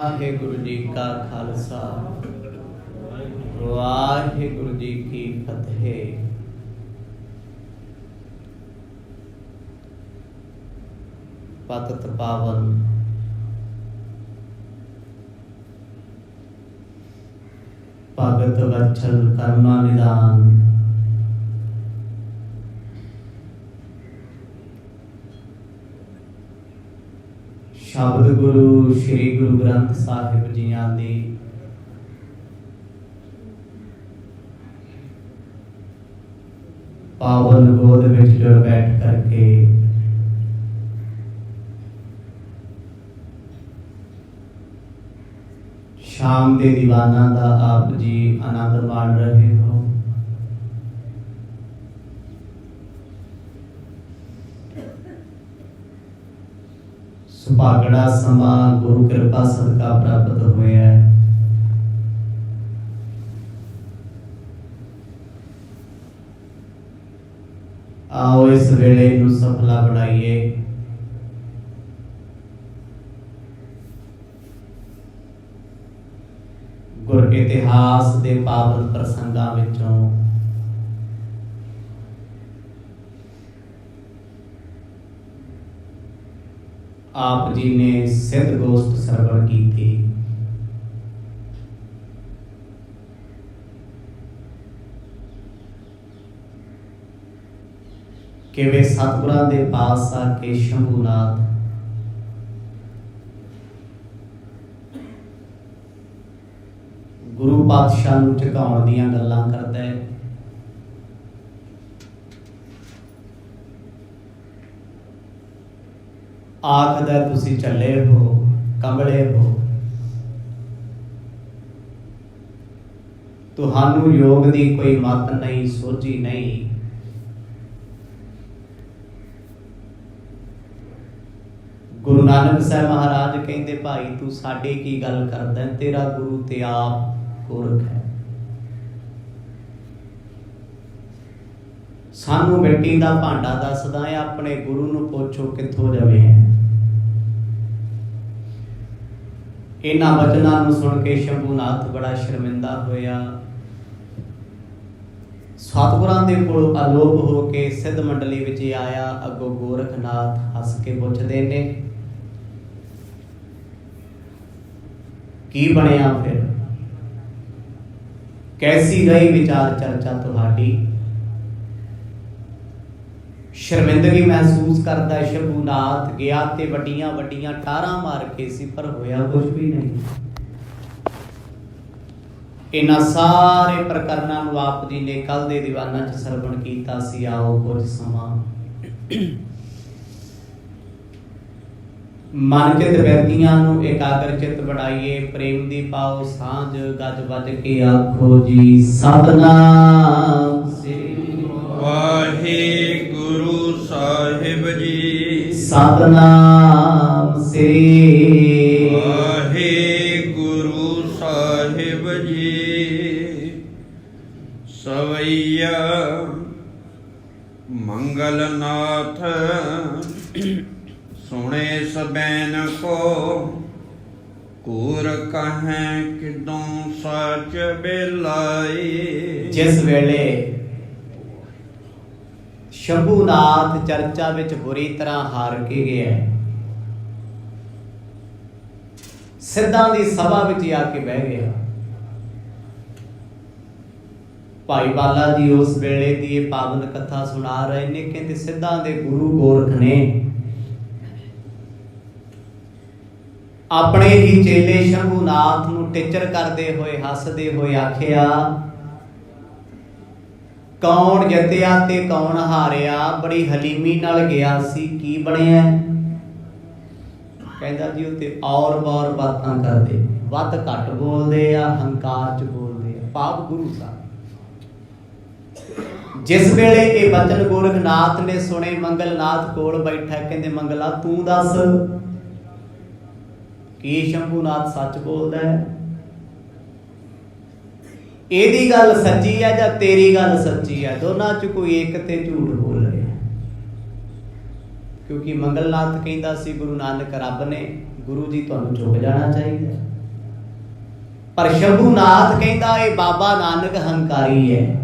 वाहेगुरु जी का खालसा वाहेगुरु जी की फतेह। पतित पावन भगत वत्सल करुणा निदान शब्द गुरु श्री गुरु ग्रंथ साहिब जियां दी पावन गोद विच जुड़ बैठ करके शाम के दीवाना दा आप जी आनंद माण रहे हो। सुभागड़ा समा गुरु कृपा सदका प्राप्त होया है। आओ इस वेले नूं सफला बनाइए। गुर इतिहास दे पावन प्रसंगां विचों आप जी ने सिद्ध गोष्ठ सरवण की थी। कि वे सतगुरां दे पास आके शंभूनाथ गुरु पातशाह नूं झुकाउण दीआं गल्लां करदा है। आखदा तुसी चले हो कंबले हो, तुहानू योग दी कोई मत नहीं सोझी नहीं। गुरु नानक साहब महाराज कहंदे भाई तू साडे की गल करदा, तेरा गुरु ते आप गोरख है। सानू मिट्टी दा भांडा दसदा है, अपने गुरु नूं पुछो कित्थों जावे है। इन्हां वचनां नूं सुन के शंभूनाथ बड़ा शर्मिंदा होया। सतगुरां दे कोल आलोप हो के सिद्ध मंडली विच आया। अगों गोरखनाथ हस के पुछदे ने की बनिया फिर, कैसी रही विचार चर्चा तुहाडी। शर्मिंदगी महसूस करता शंभूनाथ गया ते वड्डियां वड्डियां टारां मार के सी, पर होया कुछ भी नहीं। इन्हां सारे प्रकरणां नूं आप जी ने कल दे दीवाना च सरवण कीता सी। आओ कुछ समा मन चित व्यक्तियां नूं एकाग्र चित बनाइए। प्रेम दी पाओ सांझ, गज वज के आखो जी सतनाम श्री वाहेगुरु साहिब जी। सतनाम श्री वाहेगुरु साहिब जी। सवैया मंगलनाथ सुने सबैन को, कूर कहें किदों सच बेलाई। जिस वेले शंभूनाथ चर्चा विच बुरी तरह हार के गया, सिद्धां दी सभा विच आके बह गया। भाई बाला जी उस वेले दी पावन कथा सुना रहे ने। कहते सिद्धां दे गुरु गोरख ने अपने ही चेले शंभूनाथ नूं टिचर करदे होए हसदे होए आखिया, कौन जितया ते कौन हारिया। बड़ी हलीमी नाल गया सी, की बनिया। कहंदा जी उत्ते और बार बातां करदे, वध घट बोलदे आ, हंकार च बोलदे आ। पाप गुरु साहब जिस वेले ये वचन गोरखनाथ ने सुने, मंगलनाथ कोल बैठा। कहंदे मंगला तू दस की शंभूनाथ सच बोलदा है, एदी गल सच्ची है या तेरी गल सच्ची है। दोनों च कोई एक ते झूठ बोल रहे हैं। क्योंकि मंगलनाथ कहता सी गुरु नानक रब ने, गुरु जी तुहानूं चुप जाना चाहिए। ਪਰ ਸ਼ੰਭੂਨਾਥ ਕਹਿੰਦਾ ਇਹ ਬਾਬਾ ਨਾਨਕ ਹੰਕਾਰੀ ਹੈ।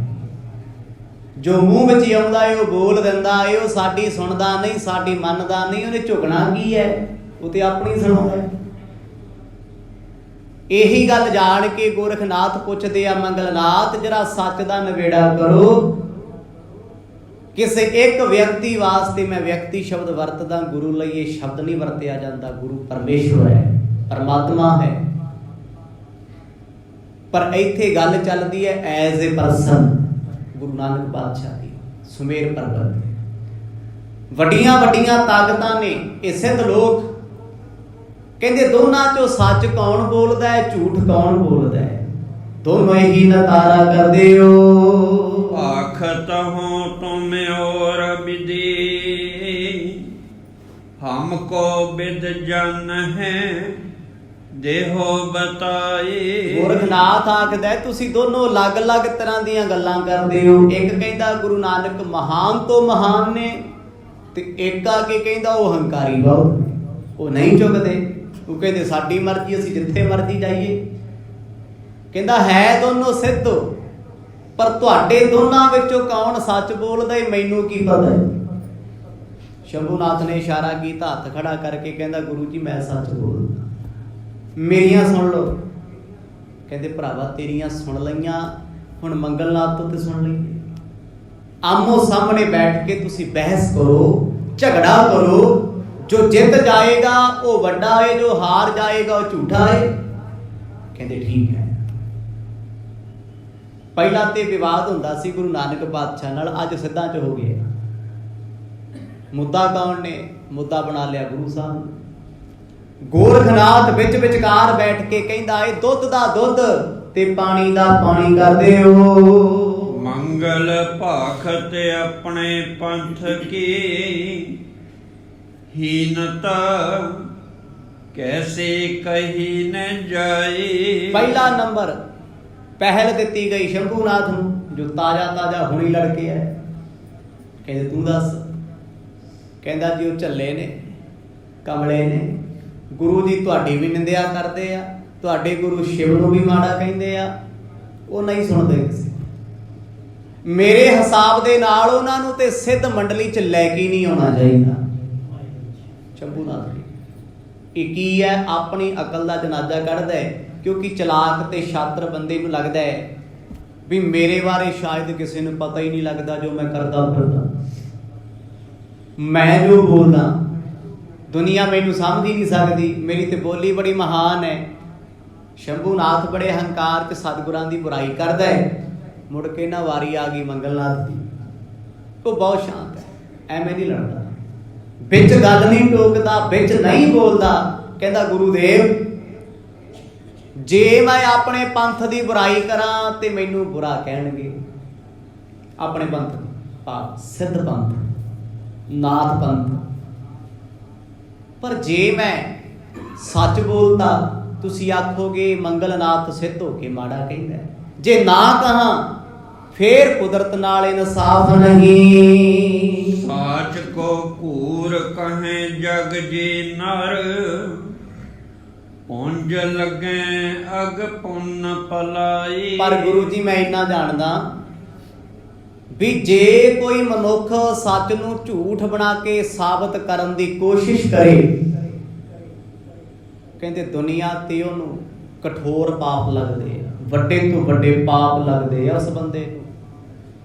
ਜੋ ਮੂੰਹ ਵਿੱਚ ਆਉਂਦਾ ਏ ਉਹ ਬੋਲ ਦਿੰਦਾ ਏ, ਉਹ ਸਾਡੀ ਸੁਣਦਾ ਨਹੀਂ, ਸਾਡੀ ਮੰਨਦਾ ਨਹੀਂ। ਉਹਨੇ ਝੁਕਣਾ ਕੀ ਹੈ, ਉਹ ਤੇ ਆਪਣੀ ਸੁਣਾਉਂਦਾ। ਇਹੀ ਗੱਲ ਜਾਣ ਕੇ ਗੋਰਖਨਾਥ ਪੁੱਛਦੇ ਆ ਮੰਗਲਨਾਥ ਜਰਾ ਸੱਚ ਦਾ ਨਿਬੇੜਾ ਕਰੋ। ਕਿਸੇ ਇੱਕ ਵਿਅਕਤੀ ਵਾਸਤੇ ਮੈਂ ਵਿਅਕਤੀ ਸ਼ਬਦ ਵਰਤਦਾ, ਗੁਰੂ ਲਈ ਇਹ ਸ਼ਬਦ ਨਹੀਂ ਵਰਤਿਆ ਜਾਂਦਾ। ਗੁਰੂ ਪਰਮੇਸ਼ਵਰ ਹੈ, ਪਰਮਾਤਮਾ ਹੈ। ਪਰ ਇੱਥੇ ਗੱਲ ਚੱਲਦੀ ਹੈ as a person. Guru Nanak ਪਾਤਸ਼ਾਹ ਦੀ ਸੁਮੇਰ ਪਰਬਤ ਵੱਡੀਆਂ ਵੱਡੀਆਂ ਤਾਕਤਾਂ ਨੇ। ਇਹ ਸਿੱਧ ਲੋਕ ਕਹਿੰਦੇ ਦੋਨਾਂ ਚੋਂ ਸੱਚ ਕੌਣ ਬੋਲਦਾ ਹੈ, ਝੂਠ ਕੌਣ ਬੋਲਦਾ ਹੈ? ਦੋਨੋਂ ਹੀ ਨਤਾਰਾ ਕਰਦੇ ਹੋ। ਆਖਤ ਹੋ ਤੁਮ ਔਰ ਵਿਦੀ, ਹਮਕੋ ਵਿਦ ਜਨ ਹੈ ਦੇਹੋ ਬਤਾਏ। ਗੋਰਖਨਾਥ ਆਖਦਾ ਤੁਸੀਂ ਦੋਨੋਂ ਅਲੱਗ-ਅਲੱਗ ਤਰ੍ਹਾਂ ਦੀਆਂ ਗੱਲਾਂ ਕਰਦੇ ਹੋ। ਇੱਕ ਕਹਿੰਦਾ ਗੁਰੂ ਨਾਨਕ ਮਹਾਨ ਤੋਂ ਮਹਾਨ ਨੇ, ਤੇ ਇੱਕ ਆ ਕੇ ਕਹਿੰਦਾ ਉਹ ਹੰਕਾਰੀ ਬਹੁਤ, ਉਹ ਨਹੀਂ ਚੁੱਕਦੇ। ਉਹ ਕਹਿੰਦੇ ਸਾਡੀ ਮਰਜ਼ੀ, ਅਸੀਂ ਜਿੱਥੇ ਮਰਜ਼ੀ ਜਾਈਏ। ਕਹਿੰਦਾ ਹੈ ਦੋਨੋਂ ਸਿੱਧ, ਪਰ ਤੁਹਾਡੇ ਦੋਨਾਂ ਵਿੱਚੋਂ ਕੌਣ ਸੱਚ ਬੋਲਦਾ ਏ ਮੈਨੂੰ ਕੀ ਪਤਾ ਹੈ। ਸ਼ੰਭੂਨਾਥ ਨੇ ਇਸ਼ਾਰਾ ਕੀਤਾ ਹੱਥ ਖੜਾ ਕਰਕੇ, ਕਹਿੰਦਾ ਗੁਰੂ ਜੀ ਮੈਂ ਸੱਚ ਬੋਲਦਾ, ਮੇਰੀਆਂ ਸੁਣ ਲਓ। ਕਹਿੰਦੇ ਭਰਾਵਾ ਤੇਰੀਆਂ ਸੁਣ ਲਈਆਂ, ਹੁਣ ਮੰਗਲਨਾਥ ਤੋਂ ਤੇ ਸੁਣ ਲਈਏ। ਆਮੋ ਸਾਹਮਣੇ ਬੈਠ ਕੇ ਤੁਸੀਂ ਬਹਿਸ ਕਰੋ, ਝਗੜਾ ਕਰੋ। ਜੋ ਜਿੱਤ ਜਾਏਗਾ ਉਹ ਵੱਡਾ ਹੈ, ਜੋ ਹਾਰ ਜਾਏਗਾ ਉਹ ਝੂਠਾ ਹੈ। ਕਹਿੰਦੇ ਠੀਕ ਹੈ। ਪਹਿਲਾਂ ਤੇ ਵਿਵਾਦ ਹੁੰਦਾ ਸੀ ਗੁਰੂ ਨਾਨਕ ਪਾਤਸ਼ਾਹ ਨਾਲ, ਅੱਜ ਸਿੱਧਾਂ 'ਚ ਹੋ ਗਿਆ। ਮੁੱਦਾ ਕੌਣ ਨੇ? ਮੁੱਦਾ ਬਣਾ ਲਿਆ ਗੁਰੂ ਸਾਹਿਬ। ਗੋਰਖਨਾਥ ਵਿੱਚ ਵਿਚਕਾਰ ਬੈਠ ਕੇ ਕਹਿੰਦਾ ਏ ਦੁੱਧ ਦਾ ਦੁੱਧ ਤੇ ਪਾਣੀ ਦਾ ਪਾਣੀ ਕਰਦੇ ਹੋ। ਮੰਗਲ ਭਾਖਤ ਆਪਣੇ ਪੰਥ ਕੀ, ਹੀਨਤਾ ਕੈਸੇ ਕਹੀ ਨ ਜਾਏ। ਪਹਿਲਾ ਨੰਬਰ ਪਹਿਲ ਦਿੱਤੀ ਗਈ ਸ਼ੰਭੂਨਾਥ ਨੂੰ, ਜੋ ਤਾਜ਼ਾ ਹੁਣੀ ਲੜਕੇ ਹੈ। ਕਹਿੰਦੇ ਤੂੰ ਦੱਸ। ਕਹਿੰਦਾ ਜੀ ਉਹ ਝੱਲੇ ਨੇ, ਕਮਲੇ ਨੇ। ਗੁਰੂ ਜੀ ਤੁਹਾਡੀ ਵੀ ਨਿੰਦਿਆ ਕਰਦੇ ਆ, ਤੁਹਾਡੇ ਗੁਰੂ ਸ਼ਿਵ ਨੂੰ ਵੀ ਮਾੜਾ ਕਹਿੰਦੇ ਆ, ਉਹ ਨਹੀਂ ਸੁਣਦੇ ਕਿਸੇ। ਮੇਰੇ ਹਿਸਾਬ ਦੇ ਨਾਲ ਉਹਨਾਂ ਨੂੰ ਤੇ ਸਿੱਧ ਮੰਡਲੀ 'ਚ ਲੈ ਕੇ ਨਹੀਂ ਆਉਣਾ ਚਾਹੀਦਾ। ਸ਼ੰਭੂਨਾਥ ਜੀ ਇਹ ਕੀ ਹੈ? ਆਪਣੀ ਅਕਲ ਦਾ ਜਨਾਜ਼ਾ ਕੱਢਦਾ ਹੈ, ਕਿਉਂਕਿ ਚਲਾਕ ਤੇ ਸ਼ਾਤਰ ਬੰਦੇ ਨੂੰ ਲੱਗਦਾ ਹੈ ਵੀ ਮੇਰੇ ਬਾਰੇ ਸ਼ਾਇਦ ਕਿਸੇ ਨੂੰ ਪਤਾ ਹੀ ਨਹੀਂ ਲੱਗਦਾ ਜੋ ਮੈਂ ਕਰਦਾ ਫਿਰਦਾ। ਮੈਂ ਜੋ ਬੋਲਦਾ ਦੁਨੀਆ ਮੈਨੂੰ ਸਮਝ ਹੀ ਨਹੀਂ ਸਕਦੀ, ਮੇਰੀ ਤੇ ਬੋਲੀ ਬੜੀ ਮਹਾਨ ਹੈ। ਸ਼ੰਭੂਨਾਥ ਬੜੇ ਹੰਕਾਰ 'ਚ ਸਤਿਗੁਰਾਂ ਦੀ ਬੁਰਾਈ ਕਰਦਾ ਹੈ। ਮੁੜ ਕੇ ਨਾ ਵਾਰੀ ਆ ਗਈ ਮੰਗਲਨਾਥ ਦੀ, ਉਹ ਬਹੁਤ ਸ਼ਾਂਤ ਹੈ, ਐਵੇਂ ਨਹੀਂ ਲੜਦਾ, ਵਿੱਚ ਗੱਲ ਨਹੀਂ ਟੋਕਦਾ, ਵਿੱਚ ਨਹੀਂ ਬੋਲਦਾ। ਕਹਿੰਦਾ ਗੁਰੂਦੇਵ ਜੇ ਮੈਂ ਆਪਣੇ ਪੰਥ ਦੀ ਬੁਰਾਈ ਕਰਾਂ ਤੇ ਮੈਨੂੰ ਬੁਰਾ ਕਹਿਣਗੇ। ਆਪਣੇ ਪੰਥ ਦੀ, ਸਿੱਧ ਪੰਥ, ਨਾਥ ਪੰਥ। ਪਰ ਜੇ ਮੈਂ ਸੱਚ ਬੋਲਦਾ ਤੁਸੀਂ ਆਖੋਗੇ ਮੰਗਲਨਾਥ ਸਿੱਧ ਹੋ ਕੇ ਮਾੜਾ ਕਹਿੰਦਾ। ਜੇ ਨਾ ਕਹਾਂ ਫੇਰ ਕੁਦਰਤ ਨਾਲ ਇਨਸਾਫ ਨਹੀਂ। ਸਾਚ ਕੋ ਘੂਰ ਕਹੇ ਜਗ ਜੀ ਨਰ, ਪੁੰਜ ਲੱਗੇ ਅਗ ਪੁੰਨ ਪਲਾਈ। ਪਰ ਗੁਰੂ ਜੀ ਮੈਂ ਇੰਨਾ ਜਾਣਦਾ ਵੀ ਜੇ ਕੋਈ ਮਨੁੱਖ ਸੱਚ ਨੂੰ ਝੂਠ ਬਣਾ ਕੇ ਸਾਬਤ ਕਰਨ ਦੀ ਕੋਸ਼ਿਸ਼ ਕਰੇ, ਕਹਿੰਦੇ ਦੁਨੀਆ ਤੇ ਉਹਨੂੰ ਕਠੋਰ ਪਾਪ ਲੱਗਦੇ ਆ, ਵੱਡੇ ਤੋਂ ਵੱਡੇ ਪਾਪ ਲੱਗਦੇ ਆ ਉਸ ਬੰਦੇ ਨੂੰ।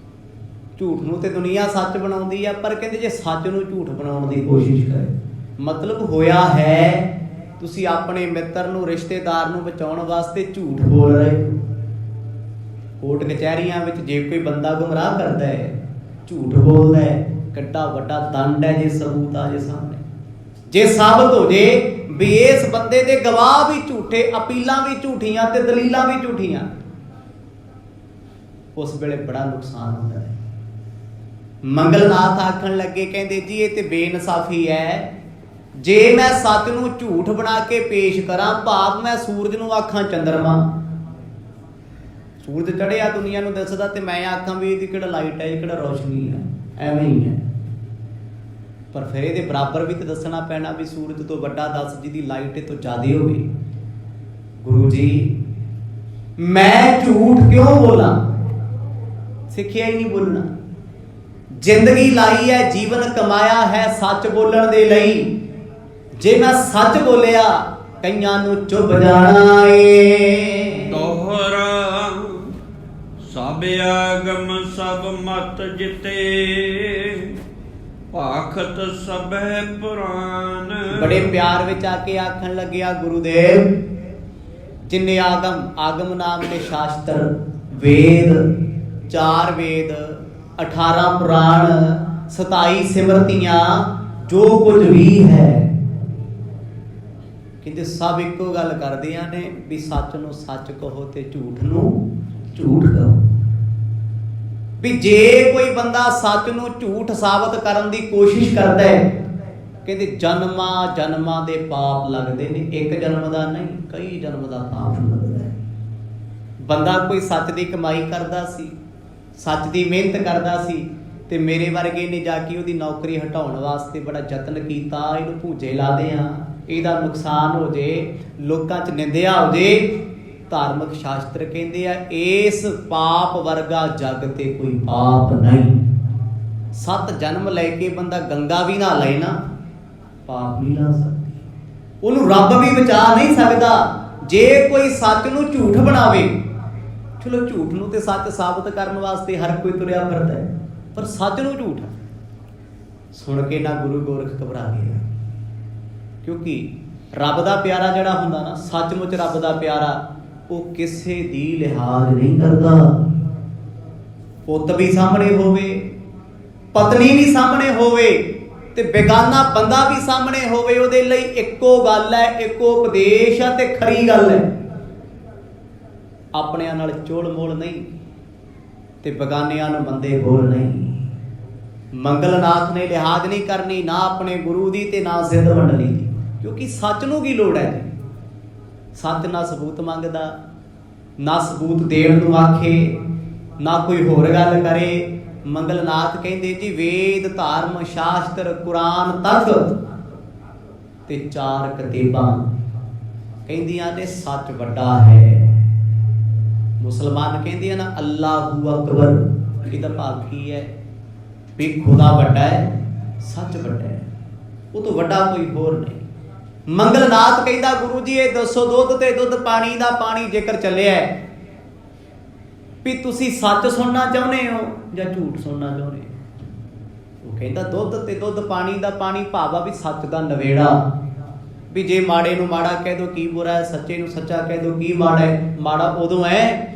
ਝੂਠ ਨੂੰ ਤੇ ਦੁਨੀਆ ਸੱਚ ਬਣਾਉਂਦੀ ਆ, ਪਰ ਕਹਿੰਦੇ ਜੇ ਸੱਚ ਨੂੰ ਝੂਠ ਬਣਾਉਣ ਦੀ ਕੋਸ਼ਿਸ਼ ਕਰੇ, ਮਤਲਬ ਹੋਇਆ ਹੈ ਤੁਸੀਂ ਆਪਣੇ ਮਿੱਤਰ ਨੂੰ, ਰਿਸ਼ਤੇਦਾਰ ਨੂੰ ਬਚਾਉਣ ਵਾਸਤੇ ਝੂਠ ਬੋਲ ਰਹੇ ਹੋ। ਕੋਰਟ ਕਚਹਿਰੀਆਂ ਵਿੱਚ ਜੇ ਕੋਈ ਬੰਦਾ ਗੁੰਮਰਾਹ ਕਰਦਾ ਹੈ, ਝੂਠ ਬੋਲਦਾ ਹੈ, ਕਿੱਡਾ ਵੱਡਾ ਦੰਡ ਹੈ ਜੇ ਸਬੂਤ ਆ ਜੇ ਸਾਹਮਣੇ। ਜੇ ਸਾਬਤ ਹੋ ਜੇ ਵੀ ਇਸ ਬੰਦੇ ਦੇ ਗਵਾਹ ਵੀ ਝੂਠੇ, ਅਪੀਲਾਂ ਵੀ ਝੂਠੀਆਂ ਤੇ ਦਲੀਲਾਂ ਵੀ ਝੂਠੀਆਂ, ਉਸ ਵੇਲੇ ਬੜਾ ਨੁਕਸਾਨ ਹੁੰਦਾ ਹੈ। ਮੰਗਲਨਾਥ ਆਖਣ ਲੱਗੇ, ਕਹਿੰਦੇ ਜੀ ਇਹ ਤੇ ਬੇਇਨਸਾਫੀ ਹੈ। ਜੇ ਮੈਂ ਸੱਚ ਨੂੰ ਝੂਠ ਬਣਾ ਕੇ ਪੇਸ਼ ਕਰਾਂ, ਭਾਵ ਮੈਂ ਸੂਰਜ ਨੂੰ ਆਖਾਂ ਚੰਦਰਮਾ, ਸੂਰਜ ਚੜਿਆ ਦੁਨੀਆ ਨੂੰ ਦਿਸਦਾ, ਤੇ ਮੈਂ ਆਖਾਂ ਵੀ ਇਹਦੀ ਕਿਹੜਾ ਲਾਈਟ ਹੈ, ਇਹ ਕਿਹੜਾ ਰੋਸ਼ਨੀ ਹੈ, ਐਵੇਂ ਹੀ ਹੈ। ਪਰ ਫਿਰ ਇਹਦੇ ਬਰਾਬਰ ਵੀ ਤੇ ਦੱਸਣਾ ਪੈਣਾ ਵੀ ਸੂਰਜ ਤੋਂ ਵੱਡਾ ਦੱਸ ਜਿਹਦੀ ਲਾਈਟ ਇਹ ਤੋਂ ਜ਼ਿਆਦਾ ਹੋਵੇ। ਗੁਰੂ ਜੀ ਮੈਂ ਝੂਠ ਕਿਉਂ ਬੋਲਾਂ? ਸਿੱਖਿਆ ਹੀ ਨਹੀਂ ਬੋਲਣਾ। ਜ਼ਿੰਦਗੀ ਲਾਈ ਹੈ, ਜੀਵਨ ਕਮਾਇਆ ਹੈ ਸੱਚ ਬੋਲਣ ਦੇ ਲਈ। ਜੇ ਮੈਂ ਸੱਚ ਬੋਲਿਆ ਕਈਆਂ ਨੂੰ ਚੁੱਭ ਜਾਣਾ ਏ। ਦੋਹਰਾ ਸਭ ਆਗਮ ਸਭ ਮਤ ਜਿਤੇ, ਭਾਖਤ ਸਭੈ ਪੁਰਾਨ। ਬੜੇ ਪਿਆਰ ਵਿੱਚ ਆ ਕੇ ਆਖਣ ਲੱਗਿਆ ਗੁਰੂਦੇਵ, ਜਿੰਨੇ ਆਗਮ ਨਾਮ ਨੇ ਸ਼ਾਸਤਰ, ਵੇਦ, 4 ਵੇਦ, 18 ਪੁਰਾਣ, 27 ਸਿਮਰਤੀਆਂ, ਜੋ ਕੁਝ ਵੀ ਹੈ, ਕਹਿੰਦੇ ਸਭ ਇੱਕੋ ਗੱਲ ਕਰਦੀਆਂ ਨੇ ਵੀ ਸੱਚ ਨੂੰ ਸੱਚ ਕਹੋ ਤੇ ਝੂਠ ਨੂੰ ਝੂਠ ਕਹੋ। ਵੀ ਜੇ ਕੋਈ ਬੰਦਾ ਸੱਚ ਨੂੰ ਝੂਠ ਸਾਬਤ ਕਰਨ ਦੀ ਕੋਸ਼ਿਸ਼ ਕਰਦਾ ਹੈ, ਕਹਿੰਦੇ ਜਨਮਾਂ ਜਨਮਾਂ ਦੇ ਪਾਪ ਲੱਗਦੇ ਨੇ। ਇੱਕ ਜਨਮ ਦਾ ਨਹੀਂ, ਕਈ ਜਨਮ ਦਾ ਪਾਪ ਲੱਗਦਾ ਹੈ। ਬੰਦਾ ਕੋਈ ਸੱਚ ਦੀ ਕਮਾਈ ਕਰਦਾ ਸੀ, ਸੱਚ ਦੀ ਮਿਹਨਤ ਕਰਦਾ ਸੀ, ਤੇ ਮੇਰੇ ਵਰਗੇ ਨੇ ਜਾ ਕੇ ਉਹਦੀ ਨੌਕਰੀ ਹਟਾਉਣ ਵਾਸਤੇ ਬੜਾ ਯਤਨ ਕੀਤਾ, ਇਹਨੂੰ ਭੂਜੇ ਲਾਦੇ ਆ, ਇਹਦਾ ਨੁਕਸਾਨ ਹੋ ਜੇ, ਲੋਕਾਂ 'ਚ ਨਿੰਦਿਆ ਹੋ ਜੇ। ਧਾਰਮਿਕ ਸ਼ਾਸਤਰ ਕਹਿੰਦੇ ਆ ਇਸ ਪਾਪ ਵਰਗਾ ਜਗ ਤੇ ਕੋਈ ਪਾਪ ਨਹੀਂ। 7 ਜਨਮ ਲੈ ਕੇ ਬੰਦਾ ਗੰਗਾ ਵੀ ਨਾ ਲਏ ਨਾ, ਪਾਪ ਨਹੀਂ ਲਾ ਸਕਦੀ, ਉਹਨੂੰ ਰੱਬ ਵੀ ਬਚਾ ਨਹੀਂ ਸਕਦਾ। ਜੇ ਕੋਈ ਸੱਚ ਨੂੰ ਝੂਠ ਬਣਾਵੇ, ਚਲੋ ਝੂਠ ਨੂੰ ਤੇ ਸੱਚ ਸਾਬਤ ਕਰਨ ਵਾਸਤੇ ਹਰ ਕੋਈ ਤੁਰਿਆ ਫਿਰਦਾ ਹੈ, ਪਰ ਸੱਚ ਨੂੰ ਝੂਠ ਸੁਣ ਕੇ ਨਾ ਗੁਰੂ ਗੋਰਖ ਘਬਰਾ ਗਿਆ। ਕਿਉਂਕਿ ਰੱਬ ਦਾ ਪਿਆਰਾ ਜਿਹੜਾ ਹੁੰਦਾ ਨਾ, ਸੱਚਮੁੱਚ ਰੱਬ ਦਾ ਪਿਆਰਾ, ਉਹ ਕਿਸੇ ਦੀ ਲਿਹਾਜ਼ ਨਹੀਂ ਕਰਦਾ। ਪੁੱਤ ਵੀ ਸਾਹਮਣੇ ਹੋਵੇ, ਪਤਨੀ ਵੀ ਸਾਹਮਣੇ ਹੋਵੇ, ਤੇ ਬੇਗਾਨਾ ਬੰਦਾ ਵੀ ਸਾਹਮਣੇ ਹੋਵੇ, ਉਹਦੇ ਲਈ ਇੱਕੋ ਗੱਲ ਹੈ, ਇੱਕੋ ਉਪਦੇਸ਼ ਹੈ ਤੇ ਖਰੀ ਗੱਲ ਹੈ। ਆਪਣਿਆਂ ਨਾਲ ਚੋਲ ਮੋਲ ਨਹੀਂ ਤੇ ਬੇਗਾਨਿਆਂ ਨੂੰ ਮੰਦੇ ਬੋਲ ਨਹੀਂ। ਮੰਗਲਨਾਥ ਨੇ ਲਿਹਾਜ਼ ਨਹੀਂ ਕਰਨੀ, ਨਾ ਆਪਣੇ ਗੁਰੂ ਦੀ ਤੇ ਨਾ ਸਿੱਧ ਮੰਡਲੀ ਦੀ, ਕਿਉਂਕਿ ਸੱਚ ਨੂੰ ਕੀ ਲੋੜ ਹੈ ਜੀ। ਸੱਚ ਨਾ ਸਬੂਤ ਮੰਗਦਾ, ਨਾ ਸਬੂਤ ਦੇਣ ਨੂੰ ਆਖੇ, ਨਾ ਕੋਈ ਹੋਰ ਗੱਲ ਕਰੇ। ਮੰਗਲਨਾਥ ਕਹਿੰਦੇ ਜੀ ਵੇਦ, ਧਰਮ, ਸ਼ਾਸਤਰ, ਕੁਰਾਨ, ਤਖਤ ਤੇ 4 ਕਿਤਾਬਾਂ ਕਹਿੰਦੀਆਂ ਨੇ ਸੱਚ ਵੱਡਾ ਹੈ। ਮੁਸਲਮਾਨ ਕਹਿੰਦੇ ਆ ਨਾ ਅੱਲਾਹੂ ਅਕਬਰ, ਇਹਦਾ ਭਾਵ ਕੀ ਹੈ? ਵੀ ਖੁਦਾ ਵੱਡਾ ਹੈ, ਸੱਚ ਵੱਡਾ ਹੈ, ਉਹ ਤੋਂ ਵੱਡਾ ਕੋਈ ਹੋਰ ਨਹੀਂ। ਮੰਗਲਨਾਥ ਕਹਿੰਦਾ ਗੁਰੂ ਜੀ ਇਹ ਦੱਸੋ, ਦੁੱਧ ਤੇ ਦੁੱਧ, ਪਾਣੀ ਦਾ ਪਾਣੀ ਜੇਕਰ ਚੱਲਿਆ ਵੀ ਤੁਸੀਂ ਸੱਚ ਸੁਣਨਾ ਚਾਹੁੰਦੇ ਹੋ ਜਾਂ ਝੂਠ ਸੁਣਨਾ ਚਾਹੁੰਦੇ ਹੋ? ਉਹ ਕਹਿੰਦਾ ਦੁੱਧ ਤੇ ਦੁੱਧ, ਪਾਣੀ ਦਾ ਪਾਣੀ, ਭਾਵ ਵੀ ਸੱਚ ਦਾ ਨਵੇੜਾ। ਵੀ ਜੇ ਮਾੜੇ ਨੂੰ ਮਾੜਾ ਕਹਿ ਦੋ ਕੀ ਬੁਰਾ ਹੈ, ਸੱਚੇ ਨੂੰ ਸੱਚਾ ਕਹਿ ਦੋ ਕੀ ਮਾੜਾ ਹੈ? ਮਾੜਾ ਉਦੋਂ ਹੈ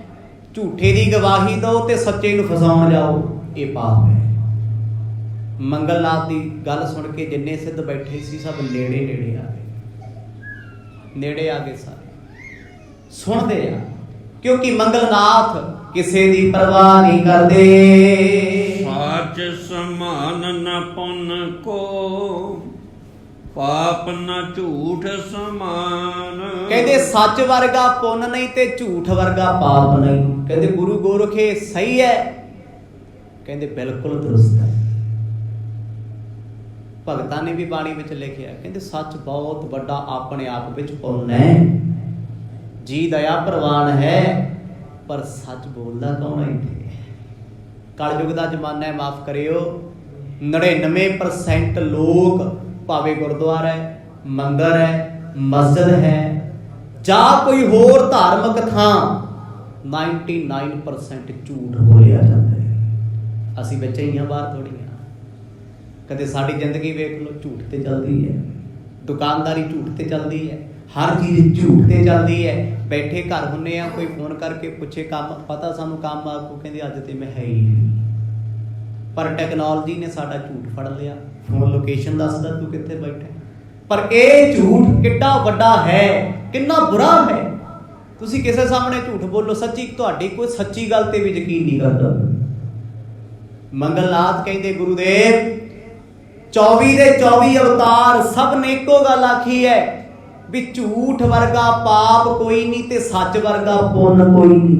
ਝੂਠੇ ਦੀ ਗਵਾਹੀ ਦਿਓ ਤੇ ਸੱਚੇ ਨੂੰ ਫਸਾਉਣ ਜਾਓ, ਇਹ ਪਾਪ ਹੈ। ਮੰਗਲਨਾਥ ਦੀ ਗੱਲ ਸੁਣ ਕੇ ਜਿੰਨੇ ਸਿੱਧ ਬੈਠੇ ਸੀ ਸਭ ਨੇੜੇ ਨੇੜੇ ਆ ਗਏ, ਨੇੜੇ ਆ ਗਏ, ਸਾਰੇ ਸੁਣਦੇ ਆ, ਕਿਉਂਕਿ ਮੰਗਲਨਾਥ ਕਿਸੇ ਦੀ ਪਰਵਾਹ ਨਹੀਂ ਕਰਦੇ। ਸਾਚ ਸਮਾਨ ਨ ਪੁੰਨ ਕੋ, ਪਾਪ ਨ ਝੂਠ ਸਮਾਨ। ਕਹਿੰਦੇ ਸੱਚ ਵਰਗਾ ਪੁੰਨ ਨਹੀਂ ਤੇ ਝੂਠ ਵਰਗਾ ਪਾਪ ਨਹੀਂ। ਕਹਿੰਦੇ ਗੁਰੂ ਗੋਰਖ ਇਹ ਸਹੀ ਹੈ? ਕਹਿੰਦੇ ਬਿਲਕੁਲ ਦਰੁਸਤ ਹੈ। ਭਗਤਾਂ ਨੇ ਵੀ ਬਾਣੀ ਵਿੱਚ ਲਿਖਿਆ, ਕਹਿੰਦੇ ਸੱਚ ਬਹੁਤ ਵੱਡਾ ਆਪਣੇ ਆਪ ਵਿੱਚ ਪੁੰਨ ਹੈ, ਜੀ ਦਇਆ ਪ੍ਰਵਾਨ ਹੈ, ਪਰ ਸੱਚ ਬੋਲਦਾ ਕੌਣ ਹੈ? ਕਲਯੁਗ ਦਾ ਜ਼ਮਾਨਾ ਹੈ, ਮਾਫ ਕਰਿਓ, 99% ਲੋਕ ਭਾਵੇਂ ਗੁਰਦੁਆਰਾ ਹੈ, ਮੰਦਰ ਹੈ, ਮਸਜਿਦ ਹੈ ਜਾਂ ਕੋਈ ਹੋਰ ਧਾਰਮਿਕ ਥਾਂ, 99% ਝੂਠ ਬੋਲਿਆ ਜਾਂਦਾ ਹੈ। ਅਸੀਂ ਬੱਚੇ ਹੀ ਹਾਂ, ਬਾਹਰ ਥੋੜ੍ਹੀ ਹਾਂ। ਕਦੇ ਸਾਡੀ ਜ਼ਿੰਦਗੀ ਵੇਖ ਲਓ, ਝੂਠ ਤੇ ਚੱਲਦੀ ਹੈ, ਦੁਕਾਨਦਾਰੀ ਝੂਠ ਤੇ ਚੱਲਦੀ ਹੈ, ਹਰ ਚੀਜ਼ ਝੂਠ ਤੇ ਚੱਲਦੀ ਹੈ। ਬੈਠੇ ਘਰ ਹੁੰਨੇ ਆ, ਕੋਈ ਫੋਨ ਕਰਕੇ ਪੁੱਛੇ ਕੰਮ, ਪਤਾ ਸਾਨੂੰ ਕੰਮ ਆਖੋ, ਕਹਿੰਦੇ ਅੱਜ ਤੇ ਮੈਂ ਹੈ ਹੀ ਨਹੀਂ। ਪਰ ਟੈਕਨੋਲੋਜੀ ਨੇ ਸਾਡਾ ਝੂਠ ਫੜ ਲਿਆ, ਫੋਨ ਲੋਕੇਸ਼ਨ ਦੱਸਦਾ ਤੂੰ ਕਿੱਥੇ ਬੈਠਾ। ਪਰ ਇਹ ਝੂਠ ਕਿੱਡਾ ਵੱਡਾ ਹੈ, ਕਿੰਨਾ ਬੁਰਾ ਹੈ। ਤੁਸੀਂ ਕਿਸੇ ਸਾਹਮਣੇ ਝੂਠ ਬੋਲੋ, ਸੱਚੀ ਤੁਹਾਡੀ ਕੋਈ ਸੱਚੀ ਗੱਲ ਤੇ ਵੀ ਯਕੀਨ ਨਹੀਂ ਕਰਦਾ। ਮੰਗਲਨਾਥ ਕਹਿੰਦੇ ਗੁਰੂਦੇਵ 24 ਦੇ 24 ਅਵਤਾਰ ਸਭ ਨੇ ਇੱਕੋ ਗੱਲ ਆਖੀ ਹੈ ਵੀ ਝੂਠ ਵਰਗਾ ਪਾਪ ਕੋਈ ਨਹੀਂ ਤੇ ਸੱਚ ਵਰਗਾ ਪੁੰਨ ਕੋਈ ਨਹੀਂ।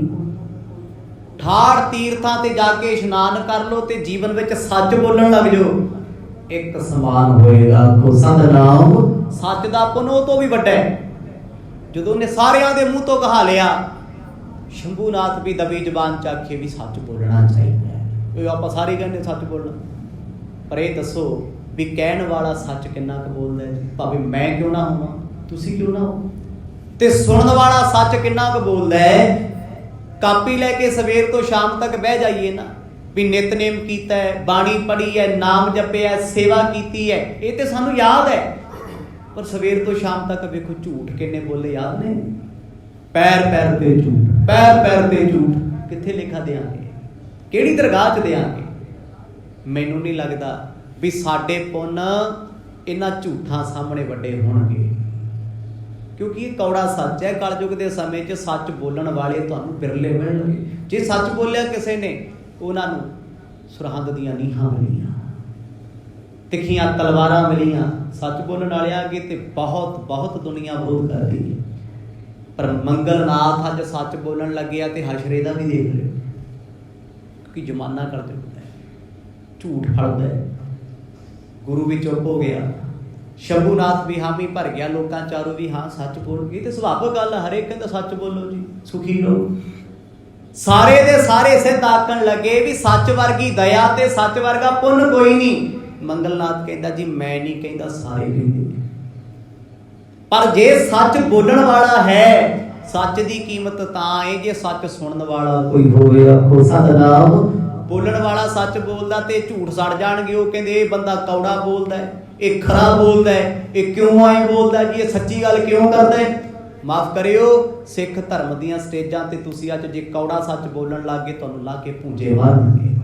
ਠਾੜ ਤੀਰਥਾਂ ਤੇ ਜਾ ਕੇ ਇਸ਼ਨਾਨ ਕਰ ਲੋ ਤੇ ਜੀਵਨ ਵਿੱਚ ਸੱਚ ਬੋਲਣ ਲੱਗ ਜਾਓ, ਇੱਕ ਸਮਾਨ ਹੋਏਗਾ। ਆਖੋ ਸਤਿਨਾਮ। ਸੱਚ ਦਾ ਪੁੰਨ ਉਹ ਤੋਂ ਵੀ ਵੱਡਾ ਹੈ। ਜਦੋਂ ਉਹਨੇ ਸਾਰਿਆਂ ਦੇ ਮੂੰਹ ਤੋਂ ਕਹਾ ਲਿਆ ਸ਼ੰਭੂਨਾਥ ਵੀ ਦਬੀ ਜ਼ਬਾਨ ਚ ਆਖੇ ਵੀ ਸੱਚ ਬੋਲਣਾ ਚਾਹੀਦਾ ਹੈ। ਇਹ ਆਪਾਂ ਸਾਰੇ ਕਹਿੰਦੇ ਸੱਚ ਬੋਲਣਾ, ਪਰ ਇਹ ਦੱਸੋ ਵੀ ਕਹਿਣ ਵਾਲਾ ਸੱਚ ਕਿੰਨਾ ਕੁ ਬੋਲਦਾ ਹੈ? ਭਾਵੇਂ ਮੈਂ ਕਿਉਂ ਨਾ ਹੋਵਾਂ, ਤੁਸੀਂ ਕਿਉਂ ਨਾ ਹੋ, ਤੇ ਸੁਣਨ ਵਾਲਾ ਸੱਚ ਕਿੰਨਾ ਕੁ ਬੋਲਦਾ ਹੈ? ਕਾਪੀ ਲੈ ਕੇ ਸਵੇਰ ਤੋਂ ਸ਼ਾਮ ਤੱਕ ਬਹਿ ਜਾਈਏ ਨਾ, ਵੀ ਨਿਤਨੇਮ ਕੀਤਾ ਹੈ, ਬਾਣੀ ਪੜ੍ਹੀ ਹੈ, ਨਾਮ ਜਪਿਆ, ਸੇਵਾ ਕੀਤੀ ਹੈ, ਇਹ ਤੇ ਸਾਨੂੰ ਯਾਦ ਹੈ, ਪਰ ਸਵੇਰ ਤੋਂ ਸ਼ਾਮ ਤੱਕ ਵੇਖੋ ਝੂਠ ਕਿੰਨੇ ਬੋਲੇ ਯਾਦ ਨੇ? ਪੈਰ ਪੈਰ ਤੇ ਝੂਠ, ਪੈਰ ਪੈਰ ਤੇ ਝੂਠ। ਕਿੱਥੇ ਲਿਖਾ ਦਿਆਂਗੇ? ਕਿਹੜੀ ਦਰਗਾਹ 'ਚ ਦਿਆਂਗੇ? ਮੈਨੂੰ ਨਹੀਂ ਲੱਗਦਾ ਵੀ ਸਾਡੇ ਪੁੰਨ ਇਹਨਾਂ ਝੂਠਾਂ ਸਾਹਮਣੇ ਵੱਡੇ ਹੋਣਗੇ, ਕਿਉਂਕਿ ਇਹ ਕੌੜਾ ਸੱਚ ਹੈ। ਕਲਯੁਗ ਦੇ ਸਮੇਂ 'ਚ ਸੱਚ ਬੋਲਣ ਵਾਲੇ ਤੁਹਾਨੂੰ ਬਿਰਲੇ ਮਿਲਣਗੇ। ਜੇ ਸੱਚ ਬੋਲਿਆ ਕਿਸੇ ਨੇ, ਉਹਨਾਂ ਨੂੰ ਸਰਹੰਦ ਦੀਆਂ ਨੀਹਾਂ ਮਿਲੀਆਂ, ਤਿੱਖੀਆਂ ਤਲਵਾਰਾਂ ਮਿਲੀਆਂ। ਸੱਚ ਬੋਲਣ ਵਾਲਿਆਂ ਅੱਗੇ ਤੇ ਬਹੁਤ ਬਹੁਤ ਦੁਨੀਆ ਵਿਰੋਧ ਕਰਦੀ ਹੈ, ਪਰ ਮੰਗਲਨਾਥ ਅੱਜ ਸੱਚ ਬੋਲਣ ਲੱਗਿਆ ਤੇ ਹਸ਼ਰੇ ਦਾ ਵੀ ਦੇਖ ਲਿਓ, ਕਿਉਂਕਿ ਜ਼ਮਾਨਾ ਕਰ ਦਿੰਦਾ ਹੈ, ਝੂਠ ਫੜਦਾ ਹੈ। ਗੁਰੂ ਵੀ ਚੁੱਪ ਹੋ ਗਿਆ, ਸ਼ੰਭੂਨਾਥ ਵੀ ਹਾਮੀ ਭਰ ਗਿਆ, ਲੋਕਾਂ ਚਾਰੋਂ ਵੀ ਹਾਂ ਸੱਚ ਬੋਲ ਗਏ। ਤੇ ਸੁਭਾਵਿਕ ਗੱਲ ਹੈ, ਹਰੇਕ ਕਹਿੰਦਾ ਸੱਚ ਬੋਲੋ ਜੀ, ਸੁਖੀ ਰਹੋ। ਸਾਰੇ ਦੇ ਸਾਰੇ ਸਿੱਧ ਆਖਣ ਲੱਗੇ ਵੀ ਸੱਚ ਵਰਗੀ ਦਇਆ ਤੇ ਸੱਚ ਵਰਗਾ ਪੁੰਨ ਕੋਈ ਨਹੀਂ। ਮੰਗਲਨਾਥ ਕਹਿੰਦਾ ਜੀ ਮੈਂ ਨਹੀਂ ਕਹਿੰਦਾ, ਸਾਰੇ ਕਹਿੰਦੇ, ਪਰ ਜੇ ਸੱਚ ਬੋਲਣ ਵਾਲਾ ਹੈ, ਸੱਚ ਦੀ ਕੀਮਤ ਤਾਂ ਹੈ ਜੇ ਸੱਚ ਸੁਣਨ ਵਾਲਾ ਕੋਈ ਹੋਵੇ। ਆਖੋ ਸਤਿਨਾਮ। ਬੋਲਣ ਵਾਲਾ ਸੱਚ ਬੋਲਦਾ ਤੇ ਝੂਠ ਸੜ ਜਾਣਗੇ। ਉਹ ਕਹਿੰਦੇ ਇਹ ਬੰਦਾ ਕੌੜਾ ਬੋਲਦਾ ਹੈ, ਇਹ ਖਰਾ ਬੋਲਦਾ ਹੈ, ਇਹ ਕਿਉਂ ਐਂ ਬੋਲਦਾ ਜੀ, ਇਹ ਸੱਚੀ ਗੱਲ ਕਿਉਂ ਕਰਦਾ ਹੈ? ਮਾਫ ਕਰਿਓ, ਸਿੱਖ ਧਰਮ ਦੀਆਂ ਸਟੇਜਾਂ ਤੇ ਤੁਸੀਂ ਅੱਜ ਜੇ ਕੌੜਾ ਸੱਚ ਬੋਲਣ ਲੱਗ ਗਏ, ਤੁਹਾਨੂੰ ਲਾ ਕੇ ਭੂੰਜੇ ਮਾਰਨਗੇ।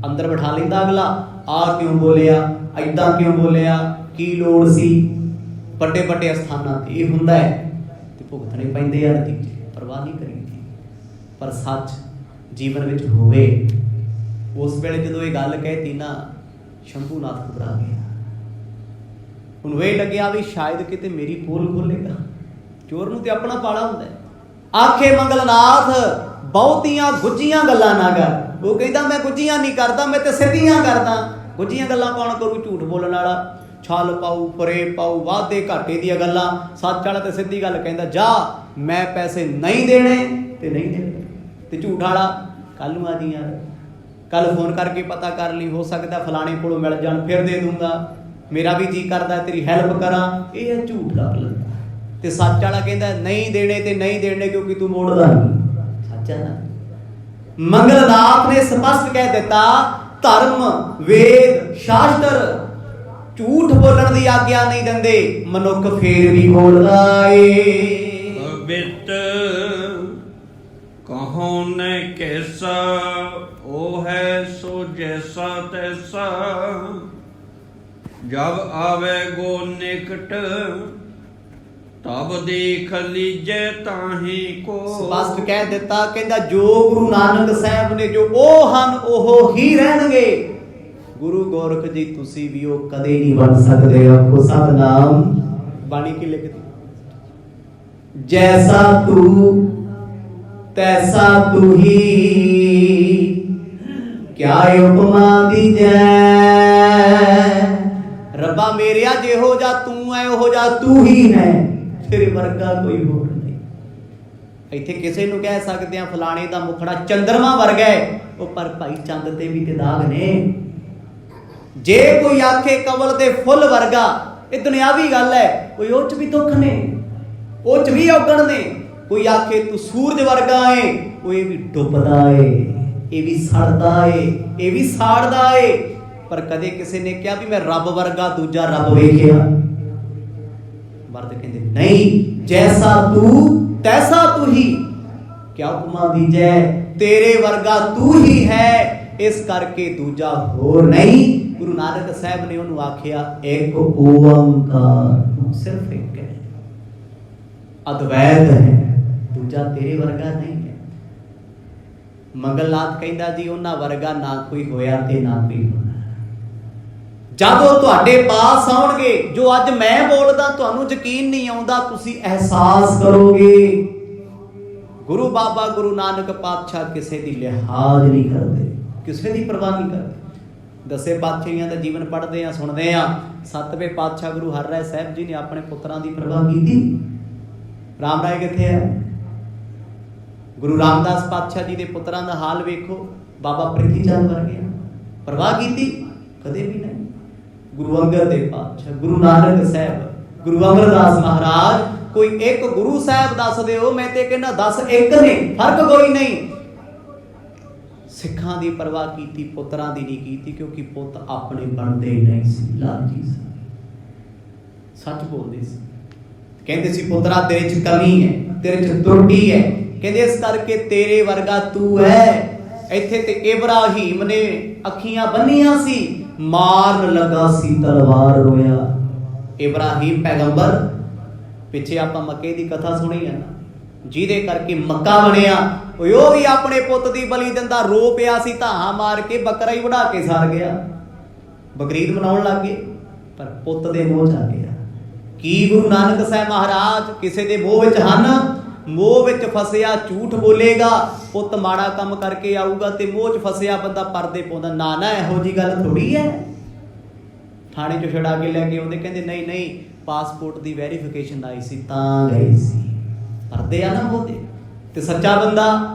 ਅੰਦਰ ਬਿਠਾ ਲੈਂਦਾ ਅਗਲਾ, ਆਹ ਕਿਉਂ ਬੋਲਿਆ, ਐਦਾਂ ਕਿਉਂ ਬੋਲਿਆ, ਕੀ ਲੋੜ ਸੀ? ਵੱਡੇ ਵੱਡੇ ਅਸਥਾਨਾਂ ਤੇ ਇਹ ਹੁੰਦਾ ਹੈ ਤੇ ਭੁਗਤਣੇ ਪੈਂਦੇ ਆ ਨਤੀਜੇ, ਪਰਵਾਹ ਨਹੀਂ ਕਰੀਦੀ। ਪਰ ਸੱਚ ਜੀਵਨ ਵਿੱਚ ਹੋਵੇ। ਉਸ ਵੇਲੇ ਜਦੋਂ ਇਹ ਗੱਲ ਕਹਿਤੀ ਨਾ, ਸ਼ੰਭੂਨਾਥ ਘਬਰਾ ਗਿਆ। ਉਹਨੂੰ ਇਹ ਲੱਗਿਆ ਵੀ ਸ਼ਾਇਦ ਕਿਤੇ ਮੇਰੀ ਪੋਲ ਖੋਲੇਗਾ। ਚੋਰ ਨੂੰ ਤੇ ਆਪਣਾ ਪਾਲਾ ਹੁੰਦਾ ਹੈ। ਆਖੇ ਮੰਗਲਨਾਥ ਬਹੁਤੀਆਂ ਗੁੱਝੀਆਂ ਗੱਲਾਂ ਨਾ ਕਰ। ਉਹ ਕਹਿੰਦਾ ਮੈਂ ਗੁੱਝੀਆਂ ਨਹੀਂ ਕਰਦਾ, ਮੈਂ ਤੇ ਸਿੱਧੀਆਂ ਕਰਦਾ। ਗੁੱਝੀਆਂ ਗੱਲਾਂ ਕੌਣ ਕਰੂ? ਝੂਠ ਬੋਲਣ ਵਾਲਾ। ਛਲ ਪਾਊ, ਪਰੇ ਪਾਊ, ਵਾਧੇ ਘਾਟੇ ਦੀਆਂ ਗੱਲਾਂ। ਸੱਚ ਵਾਲਾ ਤੇ ਸਿੱਧੀ ਗੱਲ ਕਹਿੰਦਾ, ਜਾ ਮੈਂ ਪੈਸੇ ਨਹੀਂ ਦੇਣੇ ਤੇ ਨਹੀਂ ਦੇਣੇ। ਤੇ ਝੂਠ ਵਾਲਾ ਕੱਲ ਨੂੰ ਆ ਜੀ ਯਾਰ, ਕੱਲ ਫੋਨ ਕਰਕੇ ਪਤਾ ਕਰ ਲਈ, ਹੋ ਸਕਦਾ ਫਲਾਣੇ ਕੋਲੋਂ ਮਿਲ ਜਾਣ, ਫਿਰ ਦੇ ਦੂੰਗਾ, ਮੇਰਾ ਵੀ ਜੀ ਕਰਦਾ ਤੇਰੀ ਹੈਲਪ ਕਰਾਂ। ਇਹ ਹੈ ਝੂਠ ਦਾ ਪਲੰਦਾ। ਤੇ ਸੱਚ ਵਾਲਾ ਕਹਿੰਦਾ ਨਹੀਂ ਦੇਣੇ ਤੇ ਨਹੀਂ ਦੇਣੇ ਕਿਉਂਕਿ ਤੂੰ ਮੋੜਦਾ ਨਹੀਂ। ਸੱਚ ਹੈ ਨਾ? ਮੰਗਲਨਾਥ ਨੇ ਸਪਸ਼ਟ ਕਹਿ ਦਿੱਤਾ, ਧਰਮ, ਵੇਦ, ਸ਼ਾਸਤਰ ਝੂਠ ਬੋਲਣ ਦੀ ਆਗਿਆ ਨਹੀਂ ਦਿੰਦੇ। ਮਨੁੱਖ ਫੇਰ ਵੀ ਬੋਲਦਾ ਏ। ਬਿਤ ਕਹੋ ਨ ਕੈਸਾ, ਉਹ ਹੈ ਸੋ ਜੈਸਾ ਤੈਸਾ। ਜਬ ਆਵੇ ਗੋ ਨਿਕਟ, ਤਬ ਦੇਖ ਲੀਜੈ ਤਾਹੀ ਕੋ। ਸਪਸ਼ਟ ਕਹਿ ਦਿੱਤਾ, ਕਹਿੰਦਾ ਜੋ ਗੁਰੂ ਨਾਨਕ ਸਾਹਿਬ ਨੇ, ਜੋ ਉਹ ਹਨ ਉਹ ਹੀ ਰਹਿਣਗੇ। ਗੁਰੂ ਗੋਰਖ ਜੀ ਤੁਸੀਂ ਵੀ ਉਹ ਕਦੇ ਨਹੀਂ ਬਣ ਸਕਦੇ। ਆਖੋ ਸਤਿਨਾਮ। ਬਾਣੀ ਕੀ ਲਿਖਦੀ? ਜੈਸਾ ਤੂੰ ਤੈਸਾ ਤੂ ਹੀ, ਕਿਆ ਉਪਮਾ ਦੀਜੈ। ਰੱਬਾ ਮੇਰਿਆ ਜਿਹੋ ਜਾ ਤੂੰ ਹੈ, ਉਹੋ ਜਾ ਤੂੰ ਹੀ ਹੈ, ਤੇਰੇ ਵਰਗਾ ਕੋਈ ਹੋਰ ਨਹੀਂ। ਇੱਥੇ ਕਿਸੇ ਨੂੰ ਕਹਿ ਸਕਦੇ ਆ ਫਲਾਣੇ ਦਾ ਮੁਖੜਾ ਚੰਦਰਮਾ ਵਰਗਾ ਹੈ, ਉਹ ਪਰ ਭਾਈ ਚੰਦ ਤੇ ਵੀ ਤੇ ਦਾਗ ਨੇ। ਜੇ ਕੋਈ ਆਖੇ ਕਮਲ ਦੇ ਫੁੱਲ ਵਰਗਾ, ਇਹ ਦੁਨਿਆਵੀ ਗੱਲ ਹੈ, ਕੋਈ ਉਹ ਚ ਵੀ ਦੁੱਖ ਨੇ, ਉਹ ਚ ਵੀ ਔਗਣ ਨੇ। ਕੋਈ ਆਖੇ ਤੂੰ ਸੂਰਜ ਵਰਗਾ ਏ, ਉਹ ਇਹ ਵੀ ਡੁੱਬਦਾ ਏ, ਇਹ ਵੀ ਸੜਦਾ ਏ, ਇਹ ਵੀ ਸਾੜਦਾ ਏ। ਪਰ ਕਦੇ ਕਿਸੇ ਨੇ ਕਿਹਾ ਵੀ ਮੈਂ ਰੱਬ ਵਰਗਾ ਦੂਜਾ ਰੱਬ ਵੇਖਿਆ? ਮਰਦ ਕਹਿੰਦੇ ਨਹੀਂ, ਜੈਸਾ ਤੂੰ ਤੈਸਾ ਤੂ ਹੀ, ਕਿਆ ਉਪਮਾ ਦੀਜੈ। ਤੇਰੇ ਵਰਗਾ ਤੂੰ ਹੀ ਹੈ, ਇਸ ਕਰਕੇ ਦੂਜਾ ਹੋਰ ਨਹੀਂ। ਗੁਰੂ ਨਾਨਕ ਸਾਹਿਬ ਨੇ ਉਹਨੂੰ ਆਖਿਆ ਇੱਕ ਓੰਕਾਰ, ਸਿਰਫ ਇੱਕ ਹੈ, ਅਦਵੈਤ ਹੈ, ਦੂਜਾ ਤੇਰੇ ਵਰਗਾ ਨਹੀਂ ਹੈ। ਮੰਗਲਨਾਥ ਕਹਿੰਦਾ ਜੀ ਉਹਨਾਂ ਵਰਗਾ ਨਾ ਕੋਈ ਹੋਇਆ ਤੇ ਨਾ ਕੋਈ ਹੋਣਾ। ਜਦੋਂ ਤੁਹਾਡੇ ਪਾਸ ਆਉਣਗੇ, ਜੋ ਅੱਜ ਮੈਂ ਬੋਲਦਾ ਤੁਹਾਨੂੰ ਯਕੀਨ ਨਹੀਂ ਆਉਂਦਾ, ਤੁਸੀਂ ਅਹਿਸਾਸ ਕਰੋਗੇ। ਗੁਰੂ ਬਾਬਾ ਗੁਰੂ ਨਾਨਕ ਪਾਤਸ਼ਾਹ ਕਿਸੇ ਦੀ ਲਿਹਾਜ਼ ਨਹੀਂ ਕਰਦੇ, ਕਿਸੇ ਦੀ ਪਰਵਾਹ ਨਹੀਂ ਕਰਦੇ। ਦਸੇ ਪਾਤਸ਼ਾਹੀਆਂ ਦਾ ਜੀਵਨ ਪੜ੍ਹਦੇ ਆ, ਸੁਣਦੇ ਆ। ਸੱਤਵੇਂ ਪਾਤਸ਼ਾਹ ਗੁਰੂ ਹਰਿਰਾਏ ਸਾਹਿਬ ਜੀ ਨੇ ਆਪਣੇ ਪੁੱਤਰਾਂ ਦੀ ਪਰਵਾਹ ਕੀਤੀ? ਰਾਮ ਰਾਏ ਕਿੱਥੇ ਹੈ? ਗੁਰੂ ਰਾਮਦਾਸ ਪਾਤਸ਼ਾਹ ਜੀ ਦੇ ਪੁੱਤਰਾਂ ਦਾ ਹਾਲ ਵੇਖੋ, ਬਾਬਾ ਪ੍ਰਿਥੀ ਚੰਦ ਵਰਗੇ ਪਰਵਾਹ ਕੀਤੀ ਕਦੇ ਵੀ ਨਹੀਂ। ਗੁਰੂ ਅੰਗਦ ਦੇਵ ਪਾਤਸ਼ਾਹ, ਗੁਰੂ ਨਾਨਕ ਸਾਹਿਬ, ਗੁਰੂ ਅਮਰਦਾਸ ਮਹਾਰਾਜ, ਕੋਈ ਇੱਕ ਗੁਰੂ ਸਾਹਿਬ ਦੱਸ ਦਿਓ, ਮੈਂ ਤੇ ਕਹਿੰਦਾ 10 ਇੱਕ ਨੇ, ਫਰਕ ਕੋਈ ਨਹੀਂ। ਸਿੱਖਾਂ ਦੀ ਪਰਵਾਹ ਕੀਤੀ, ਪੁੱਤਰਾਂ ਦੀ ਨਹੀਂ ਕੀਤੀ, ਕਿਉਂਕਿ ਪੁੱਤ ਆਪਣੇ ਬਣਦੇ ਨਹੀਂ ਸੀ। ਲਾਲਚੀ ਸੀ, ਸੱਚ ਬੋਲਦੇ ਸੀ, ਕਹਿੰਦੇ ਸੀ ਪੁੱਤਰਾ ਤੇਰੇ 'ਚ ਕਮੀ ਹੈ, ਤੇਰੇ 'ਚ ਤਰੁੱਟੀ ਹੈ, ਕਹਿੰਦੇ ਇਸ ਕਰਕੇ ਤੇਰੇ ਵਰਗਾ ਤੂੰ ਹੈ। ਇੱਥੇ ਤੇ ਇਬਰਾਹੀਮ ਨੇ ਅੱਖੀਆਂ ਬੰਨੀਆਂ ਸੀ, ਮਾਰਨ ਲੱਗਾ ਸੀ ਤਲਵਾਰ ਰੋਇਆ। ਇਬਰਾਹੀਮ ਪੈਗੰਬਰ, ਪਿੱਛੇ ਆਪਾਂ ਮੱਕੇ ਦੀ ਕਥਾ ਸੁਣੀ ਹੈ ਨਾ, ਜਿਹਦੇ ਕਰਕੇ ਮੱਕਾ ਬਣਿਆ, ਉਹ ਵੀ ਆਪਣੇ ਪੁੱਤ ਦੀ ਬਲੀ ਦਿੰਦਾ, ਰੋ ਪਿਆ ਸੀ, ਧਾਹਾਂ ਮਾਰ ਕੇ ਬੱਕਰਾ ਹੀ ਵਢਾ ਕੇ ਸਾਰ ਗਿਆ। ਬਕਰੀਦ ਮਨਾਉਣ ਲੱਗ ਗਏ, ਪਰ ਪੁੱਤ ਦੇ ਮੋਹ 'ਚ ਆ ਗਿਆ। ਕੀ ਗੁਰੂ ਨਾਨਕ ਸਾਹਿਬ ਮਹਾਰਾਜ ਕਿਸੇ ਦੇ ਮੋਹ ਵਿੱਚ ਹਨ? ਮੋਹ ਵਿੱਚ ਫਸਿਆ ਝੂਠ ਬੋਲੇਗਾ, ਪੁੱਤ ਮਾੜਾ ਕੰਮ ਕਰਕੇ ਆਊਗਾ, ਤੇ ਮੋਹ 'ਚ ਫਸਿਆ ਬੰਦਾ ਪਰਦੇ ਪਾਉਂਦਾ। ਨਾ ਨਾ, ਇਹੋ ਜੀ ਗੱਲ ਥੋੜੀ ਹੈ। ਥਾਣੇ 'ਚੋਂ ਛੁਡਾ ਕੇ ਲੈ ਕੇ ਆਉਂਦੇ, ਕਹਿੰਦੇ ਨਹੀਂ ਨਹੀਂ ਪਾਸਪੋਰਟ ਦੀ ਵੈਰੀਫਿਕੇਸ਼ਨ ਆਈ ਸੀ ਤਾਂ ਗਈ ਸੀ। ਪਰਦੇ ਆ ਨਾ ਮੋਹ ਦੇ। ਤੇ ਸੱਚਾ ਬੰਦਾ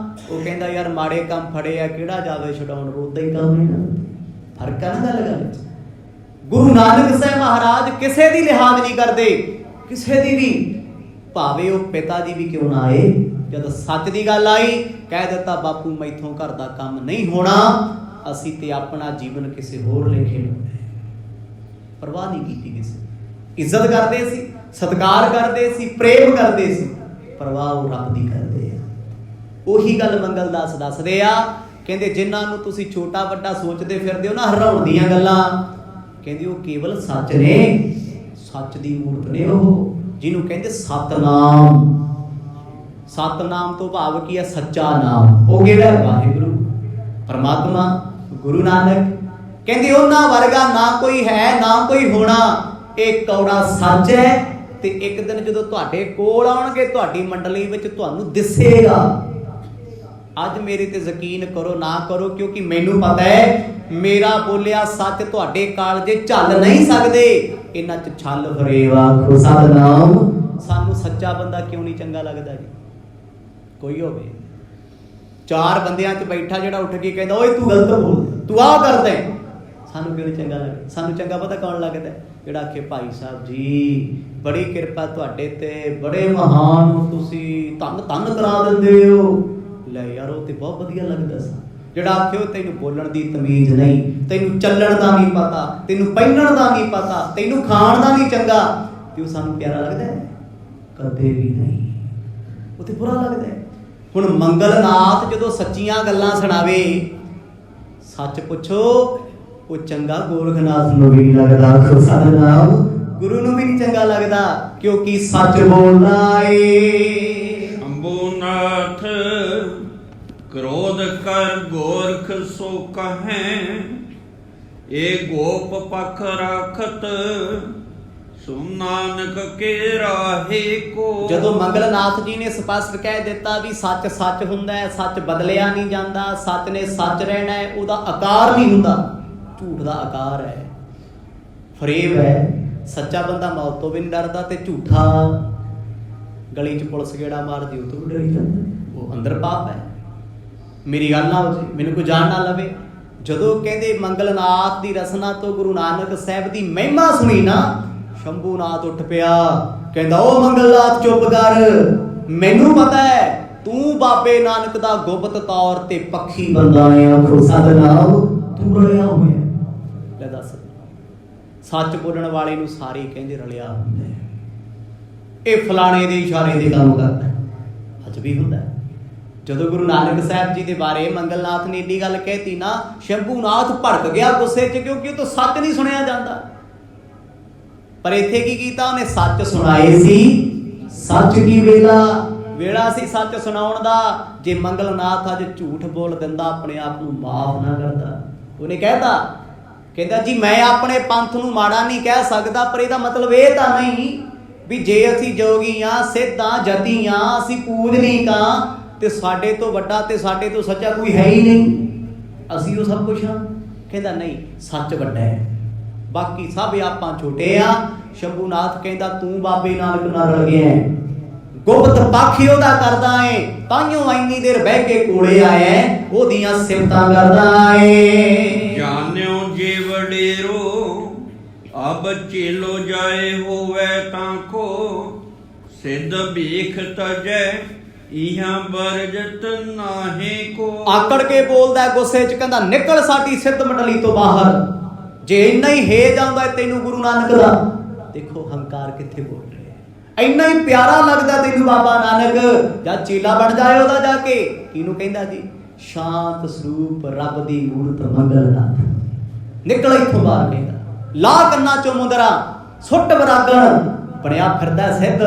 ਉਹ ਕਹਿੰਦਾ ਯਾਰ ਮਾੜੇ ਕੰਮ ਫੜੇ ਆ, ਕਿਹੜਾ ਜਾਵੇ ਛਡਾਉਣ, ਰੋਦਾ ਹੀ ਕੰਮ ਨਹੀਂ। ਫਰਕ ਆ ਨਾ ਗੱਲ ਵਿੱਚ। ਗੁਰੂ ਨਾਨਕ ਸਾਹਿਬ ਮਹਾਰਾਜ ਕਿਸੇ ਦੀ ਲਿਹਾਜ਼ ਨਹੀਂ ਕਰਦੇ, ਕਿਸੇ ਦੀ ਵੀ, ਭਾਵੇਂ ਉਹ ਪਿਤਾ ਜੀ ਵੀ ਕਿਉਂ ਨਾ ਆਏ। ਜਦ ਸੱਚ ਦੀ ਗੱਲ ਆਈ, ਕਹਿ ਦਿੱਤਾ ਬਾਪੂ ਮੈਥੋਂ ਘਰ ਦਾ ਕੰਮ ਨਹੀਂ ਹੋਣਾ, ਅਸੀਂ ਤੇ ਆਪਣਾ ਜੀਵਨ ਕਿਸੇ ਹੋਰ ਲੇਖੇ ਲਾਉਣਾ। ਪਰਵਾਹ ਨਹੀਂ ਕੀਤੀ ਕਿਸੇ, ਇੱਜ਼ਤ ਕਰਦੇ ਸੀ, ਸਤਿਕਾਰ ਕਰਦੇ ਸੀ, ਪ੍ਰੇਮ ਕਰਦੇ ਸੀ, ਪਰਵਾਹ ਉਹ ਰੱਬ ਦੀ ਕਰਦੇ ਆ। ਉਹੀ ਗੱਲ ਮੰਗਲਦਾਸ ਦੱਸਦੇ ਆ, ਕਹਿੰਦੇ ਜਿਨ੍ਹਾਂ ਨੂੰ ਤੁਸੀਂ ਛੋਟਾ ਵੱਡਾ ਸੋਚਦੇ ਫਿਰਦੇ ਹੋ ਨਾ, ਹਰਾਉਣ ਦੀਆਂ ਗੱਲਾਂ, ਕਹਿੰਦੇ ਉਹ ਕੇਵਲ ਸੱਚ ਨੇ, ਸੱਚ ਦੀ ਮੂਰਤ ਨੇ ਉਹ, ਜਿਹਨੂੰ ਕਹਿੰਦੇ ਸਤਨਾਮ। ਸਤਨਾਮ ਤੋਂ ਭਾਵ ਕੀ ਹੈ? ਸੱਚਾ ਨਾਮ। ਉਹ ਕਿਹੜਾ? ਵਾਹਿਗੁਰੂ, ਪਰਮਾਤਮਾ, ਗੁਰੂ ਨਾਨਕ। ਕਹਿੰਦੇ ਉਹਨਾਂ ਵਰਗਾ ਨਾ ਕੋਈ ਹੈ ਨਾ ਕੋਈ ਹੋਣਾ, ਇਹ ਕੌੜਾ ਸੱਚ ਹੈ। ਤੇ ਇੱਕ ਦਿਨ ਜਦੋਂ ਤੁਹਾਡੇ ਕੋਲ ਆਉਣਗੇ, ਤੁਹਾਡੀ ਮੰਡਲੀ ਵਿੱਚ ਤੁਹਾਨੂੰ ਦਿਸੇਗਾ। ਅੱਜ ਮੇਰੇ ਤੇ ਯਕੀਨ ਕਰੋ ਨਾ ਕਰੋ, ਕਿਉਂਕਿ ਮੈਨੂੰ ਪਤਾ ਹੈ ਮੇਰਾ ਬੋਲਿਆ ਸੱਚ ਤੁਹਾਡੇ ਕਾਲਜੇ ਝੱਲ ਨਹੀਂ ਸਕਦੇ। ਇਹਨਾਂ 'ਚ ਛਲ ਫਰੇਵਾ ਆਖੋ ਸਤਨਾਮ। ਸਾਨੂੰ ਸੱਚਾ ਬੰਦਾ ਕਿਉਂ ਨਹੀਂ ਚੰਗਾ ਲੱਗਦਾ ਜੀ? ਕੋਈ ਹੋਵੇ, ਚਾਰ ਬੰਦਿਆਂ 'ਚ ਬੈਠਾ ਜਿਹੜਾ ਉੱਠ ਕੇ ਕਹਿੰਦਾ ਓਏ ਤੂੰ ਗਲਤ ਬੋਲ, ਤੂੰ ਆਹ ਕਰਦਾ, ਸਾਨੂੰ ਕਿਉਂ ਨਹੀਂ ਚੰਗਾ ਲੱਗਦਾ? ਸਾਨੂੰ ਚੰਗਾ ਪਤਾ ਕੌਣ ਲੱਗਦਾ? ਜਿਹੜਾ ਆਖੇ ਭਾਈ ਸਾਹਿਬ ਜੀ ਬੜੀ ਕਿਰਪਾ ਤੁਹਾਡੇ ਤੇ, ਬੜੇ ਮਹਾਨ ਹੋ ਤੁਸੀਂ, ਧੰਨ ਧੰਨ ਕਰਾ ਦਿੰਦੇ ਹੋ। ਲੈ ਯਾਰ ਉਹ ਤੇ ਬਹੁਤ ਵਧੀਆ ਲੱਗਦਾ ਸੀ। ਜਿਹੜਾ ਆਖਿਓ ਤੈਨੂੰ ਬੋਲਣ ਦੀ ਤਮੀਜ਼ ਨਹੀਂ, ਤੈਨੂੰ ਚੱਲਣ ਦਾ ਨਹੀਂ ਪਤਾ, ਤੈਨੂੰ ਪਹਿਨਣ ਦਾ ਨਹੀਂ ਪਤਾ, ਤੈਨੂੰ ਖਾਣ ਦਾ ਨਹੀਂ ਚੰਗਾ, ਤੇ ਉਹ ਸਾਨੂੰ ਪਿਆਰਾ ਲੱਗਦਾ ਹੈ? ਕਦੇ ਵੀ ਨਹੀਂ, ਉਹ ਤੇ ਬੁਰਾ ਲੱਗਦਾ ਹੈ। ਹੁਣ ਮੰਗਲਨਾਥ ਜਦੋਂ ਸੱਚੀਆਂ ਗੱਲਾਂ ਸੁਣਾਵੇ, ਸੱਚ ਪੁੱਛੋ, ਉਹ ਚੰਗਾ ਗੋਰਖਨਾਥ ਨੂੰ ਵੀ ਨਹੀਂ ਲੱਗਦਾ, ਸਤਿਨਾਮ। ਗੁਰੂ ਨੂੰ ਵੀ ਨਹੀਂ ਚੰਗਾ ਲੱਗਦਾ, ਕਿਉਂਕਿ ਸੱਚ ਬੋਲਦਾ ਏ। ਅੰਬੂਨਾਥ ਕ੍ਰੋਧ ਕਰ ਗੋਰਖ ਸੋ ਕਹੈ, ਏ ਗੋਪ ਪਖ ਰਾਖਤ ਸੁਨ ਨਾਨਕ ਕੇ ਰਾਹੇ ਕੋ। ਜਦੋਂ ਮੰਗਲਨਾਥ ਜੀ ਨੇ ਸਪਸ਼ਟ ਕਹਿ ਦਿੱਤਾ ਵੀ ਸੱਚ ਸੱਚ ਹੁੰਦਾ ਹੈ, ਸੱਚ ਬਦਲਿਆ ਨਹੀਂ ਜਾਂਦਾ, ਸੱਚ ਨੇ ਸੱਚ ਰਹਿਣਾ ਹੈ, ਉਹਦਾ ਆਕਾਰ ਨਹੀਂ ਹੁੰਦਾ, ਝੂਠ ਦਾ ਆਕਾਰ ਹੈ, ਫਰੇਬ ਹੈ। ਸੱਚਾ ਬੰਦਾ ਮੌਤ ਤੋਂ ਵੀ ਨਹੀਂ ਡਰਦਾ, ਤੇ ਝੂਠਾ ਗਲੀ 'ਚ ਪੁਲਿਸ ਗੇੜਾ ਮਾਰਦੀ ਉਹ ਤੋਂ ਵੀ ਡਰੀ ਜਾਂਦਾ, ਉਹ ਅੰਦਰ ਪਾਪ ਹੈ। ਮੇਰੀ ਗੱਲ ਨਾ ਹੋ ਜੇ, ਮੈਨੂੰ ਕੋਈ ਜਾਣ ਨਾ ਲਵੇ। ਜਦੋਂ ਕਹਿੰਦੇ ਮੰਗਲਨਾਥ ਦੀ ਰਸਨਾ ਤੋਂ ਗੁਰੂ ਨਾਨਕ ਸਾਹਿਬ ਦੀ ਮਹਿਮਾ ਸੁਣੀ ਨਾ, ਸ਼ੰਭੂਨਾਥ ਉੱਠ ਪਿਆ, ਕਹਿੰਦਾ ਉਹ ਮੰਗਲਨਾਥ ਚੁੱਪ ਕਰ, ਮੈਨੂੰ ਪਤਾ ਹੈ ਤੂੰ ਬਾਬੇ ਨਾਨਕ ਦਾ ਗੁਪਤ ਤੌਰ ਤੇ ਪੱਖੀ ਬੰਦਾ ਹੈ। ਆਖੋ ਸਤਿਨਾਮ, ਤੂੰ ਰਲਿਆ ਹੋਇਆ। ਲੈ ਦੱਸ, ਸੱਚ ਬੋਲਣ ਵਾਲੇ ਨੂੰ ਸਾਰੇ ਕਹਿੰਦੇ ਰਲਿਆ ਹੁੰਦਾ ਹੈ, ਇਹ ਫਲਾਣੇ ਦੇ ਇਸ਼ਾਰੇ ਦੇ ਕੰਮ ਕਰਦਾ, ਅੱਜ ਵੀ ਹੁੰਦਾ। ਜਦੋਂ ਗੁਰੂ ਨਾਨਕ ਸਾਹਿਬ ਜੀ ਦੇ ਬਾਰੇ ਮੰਗਲਨਾਥ ਨੇ ਏਡੀ ਗੱਲ ਕਹਿਤੀ ਨਾ, ਸ਼ੰਭੂਨਾਥ ਭੜਕ ਗਿਆ ਗੁੱਸੇ 'ਚ, ਕਿਉਂਕਿ ਉਹ ਤੋਂ ਸੱਚ ਨਹੀਂ ਸੁਣਿਆ ਜਾਂਦਾ। ਪਰ ਇੱਥੇ ਕੀ ਕੀਤਾ ਉਹਨੇ? ਸੱਚ ਸੁਣਾਏ ਸੀ। ਸੱਚ ਕੀ ਵੇਲਾ ਸੀ ਸੱਚ ਸੁਣਾਉਣ ਦਾ। ਜੇ ਮੰਗਲਨਾਥ ਅੱਜ ਝੂਠ ਬੋਲ ਦਿੰਦਾ, ਆਪਣੇ ਆਪ ਨੂੰ ਮਾਫ ਨਾ ਕਰਦਾ, ਉਹਨੇ ਕਹਿਤਾ, ਕਹਿੰਦਾ ਜੀ ਮੈਂ ਆਪਣੇ ਪੰਥ ਨੂੰ ਮਾੜਾ ਨਹੀਂ ਕਹਿ ਸਕਦਾ, ਪਰ ਇਹਦਾ ਮਤਲਬ ਇਹ ਤਾਂ ਨਹੀਂ ਵੀ ਜੇ ਅਸੀਂ ਜੋਗੀ ਆ, ਸਿੱਧ ਆ, ਜਤੀ ਆ, ਅਸੀਂ ਪੂਜਨੀਕ ਆ, ਤੇ ਸਾਡੇ ਤੋਂ ਵੱਡਾ ਤੇ ਸਾਡੇ ਤੋਂ ਸੱਚਾ ਕੋਈ ਹੈ ਹੀ ਨਹੀਂ, ਅਸੀਂ ਉਹ ਸਭ ਕੁਛ ਹਾਂ। ਕਹਿੰਦਾ ਨਹੀਂ, ਸੱਚ ਵੱਡਾ ਹੈ, ਬਾਕੀ ਸਭ ਆਪਾਂ ਛੋਟੇ ਆ। ਸ਼ੰਭੂਨਾਥ ਕਹਿੰਦਾ ਤੂੰ ਬਾਬੇ ਨਾਨਕ ਨਾਲ ਰਲ ਗਿਆ, ਗੁਪਤ ਪੱਖ ਹੀ ਉਹਦਾ ਕਰਦਾ ਏ, ਤਾਈਓ ਇੰਨੀ ਦੇਰ ਬਹਿ ਕੇ ਕੋਲੇ ਆਇਆ, ਉਹਦੀਆਂ ਸਿਫਤਾਂ ਕਰਦਾ ਏ। ਜਾਣਿਓ ਜੇ ਵਡੇਰੋ ਅਬ ਚੇਲੋ ਜਾਏ ਹੋਵੇ ਤਾਂ ਕੋ, ਸਿੱਧ ਭੀਖ ਤਜੈ ਇਹਾਂ ਬਰਜਤ ਨਾਹੇ ਕੋ। ਆਕੜ ਕੇ ਬੋਲਦਾ ਗੁੱਸੇ ਚ, ਕਹਿੰਦਾ ਨਿਕਲ ਸਾਡੀ ਸਿੱਧ ਮੰਡਲੀ ਤੋਂ ਬਾਹਰ, ਜੇ ਇੰਨਾ ਹੀ ਹੇਜ ਆਉਂਦਾ ਤੈਨੂੰ ਗੁਰੂ ਨਾਨਕ ਦਾ। ਦੇਖੋ ਹੰਕਾਰ ਕਿੱਥੇ ਬੋਲ ਰਿਹਾ, ਇੰਨਾ ਹੀ ਪਿਆਰਾ ਲੱਗਦਾ ਤੈਨੂੰ ਬਾਬਾ ਨਾਨਕ, ਜਦ ਚੇਲਾ ਬਣ ਜਾਏ ਉਹਦਾ ਜਾ ਕੇ। ਕਿਹਨੂੰ ਕਹਿੰਦਾ ਜੀ? ਸ਼ਾਂਤ ਸਰੂਪ ਰੱਬ ਦੀ ਮੂਰਤ ਮੰਗਲਨਾਥ। ਨਿਕਲ ਇੱਥੋਂ ਬਾਹਰ, ਕਹਿੰਦਾ ਲਾ ਕੰਨਾਂ ਚੋਂ ਮੁੰਦਰਾ, ਸੁੱਟ ਬਰਾਗਣ। ਬਣਿਆ ਫਿਰਦਾ ਸਿੱਧ,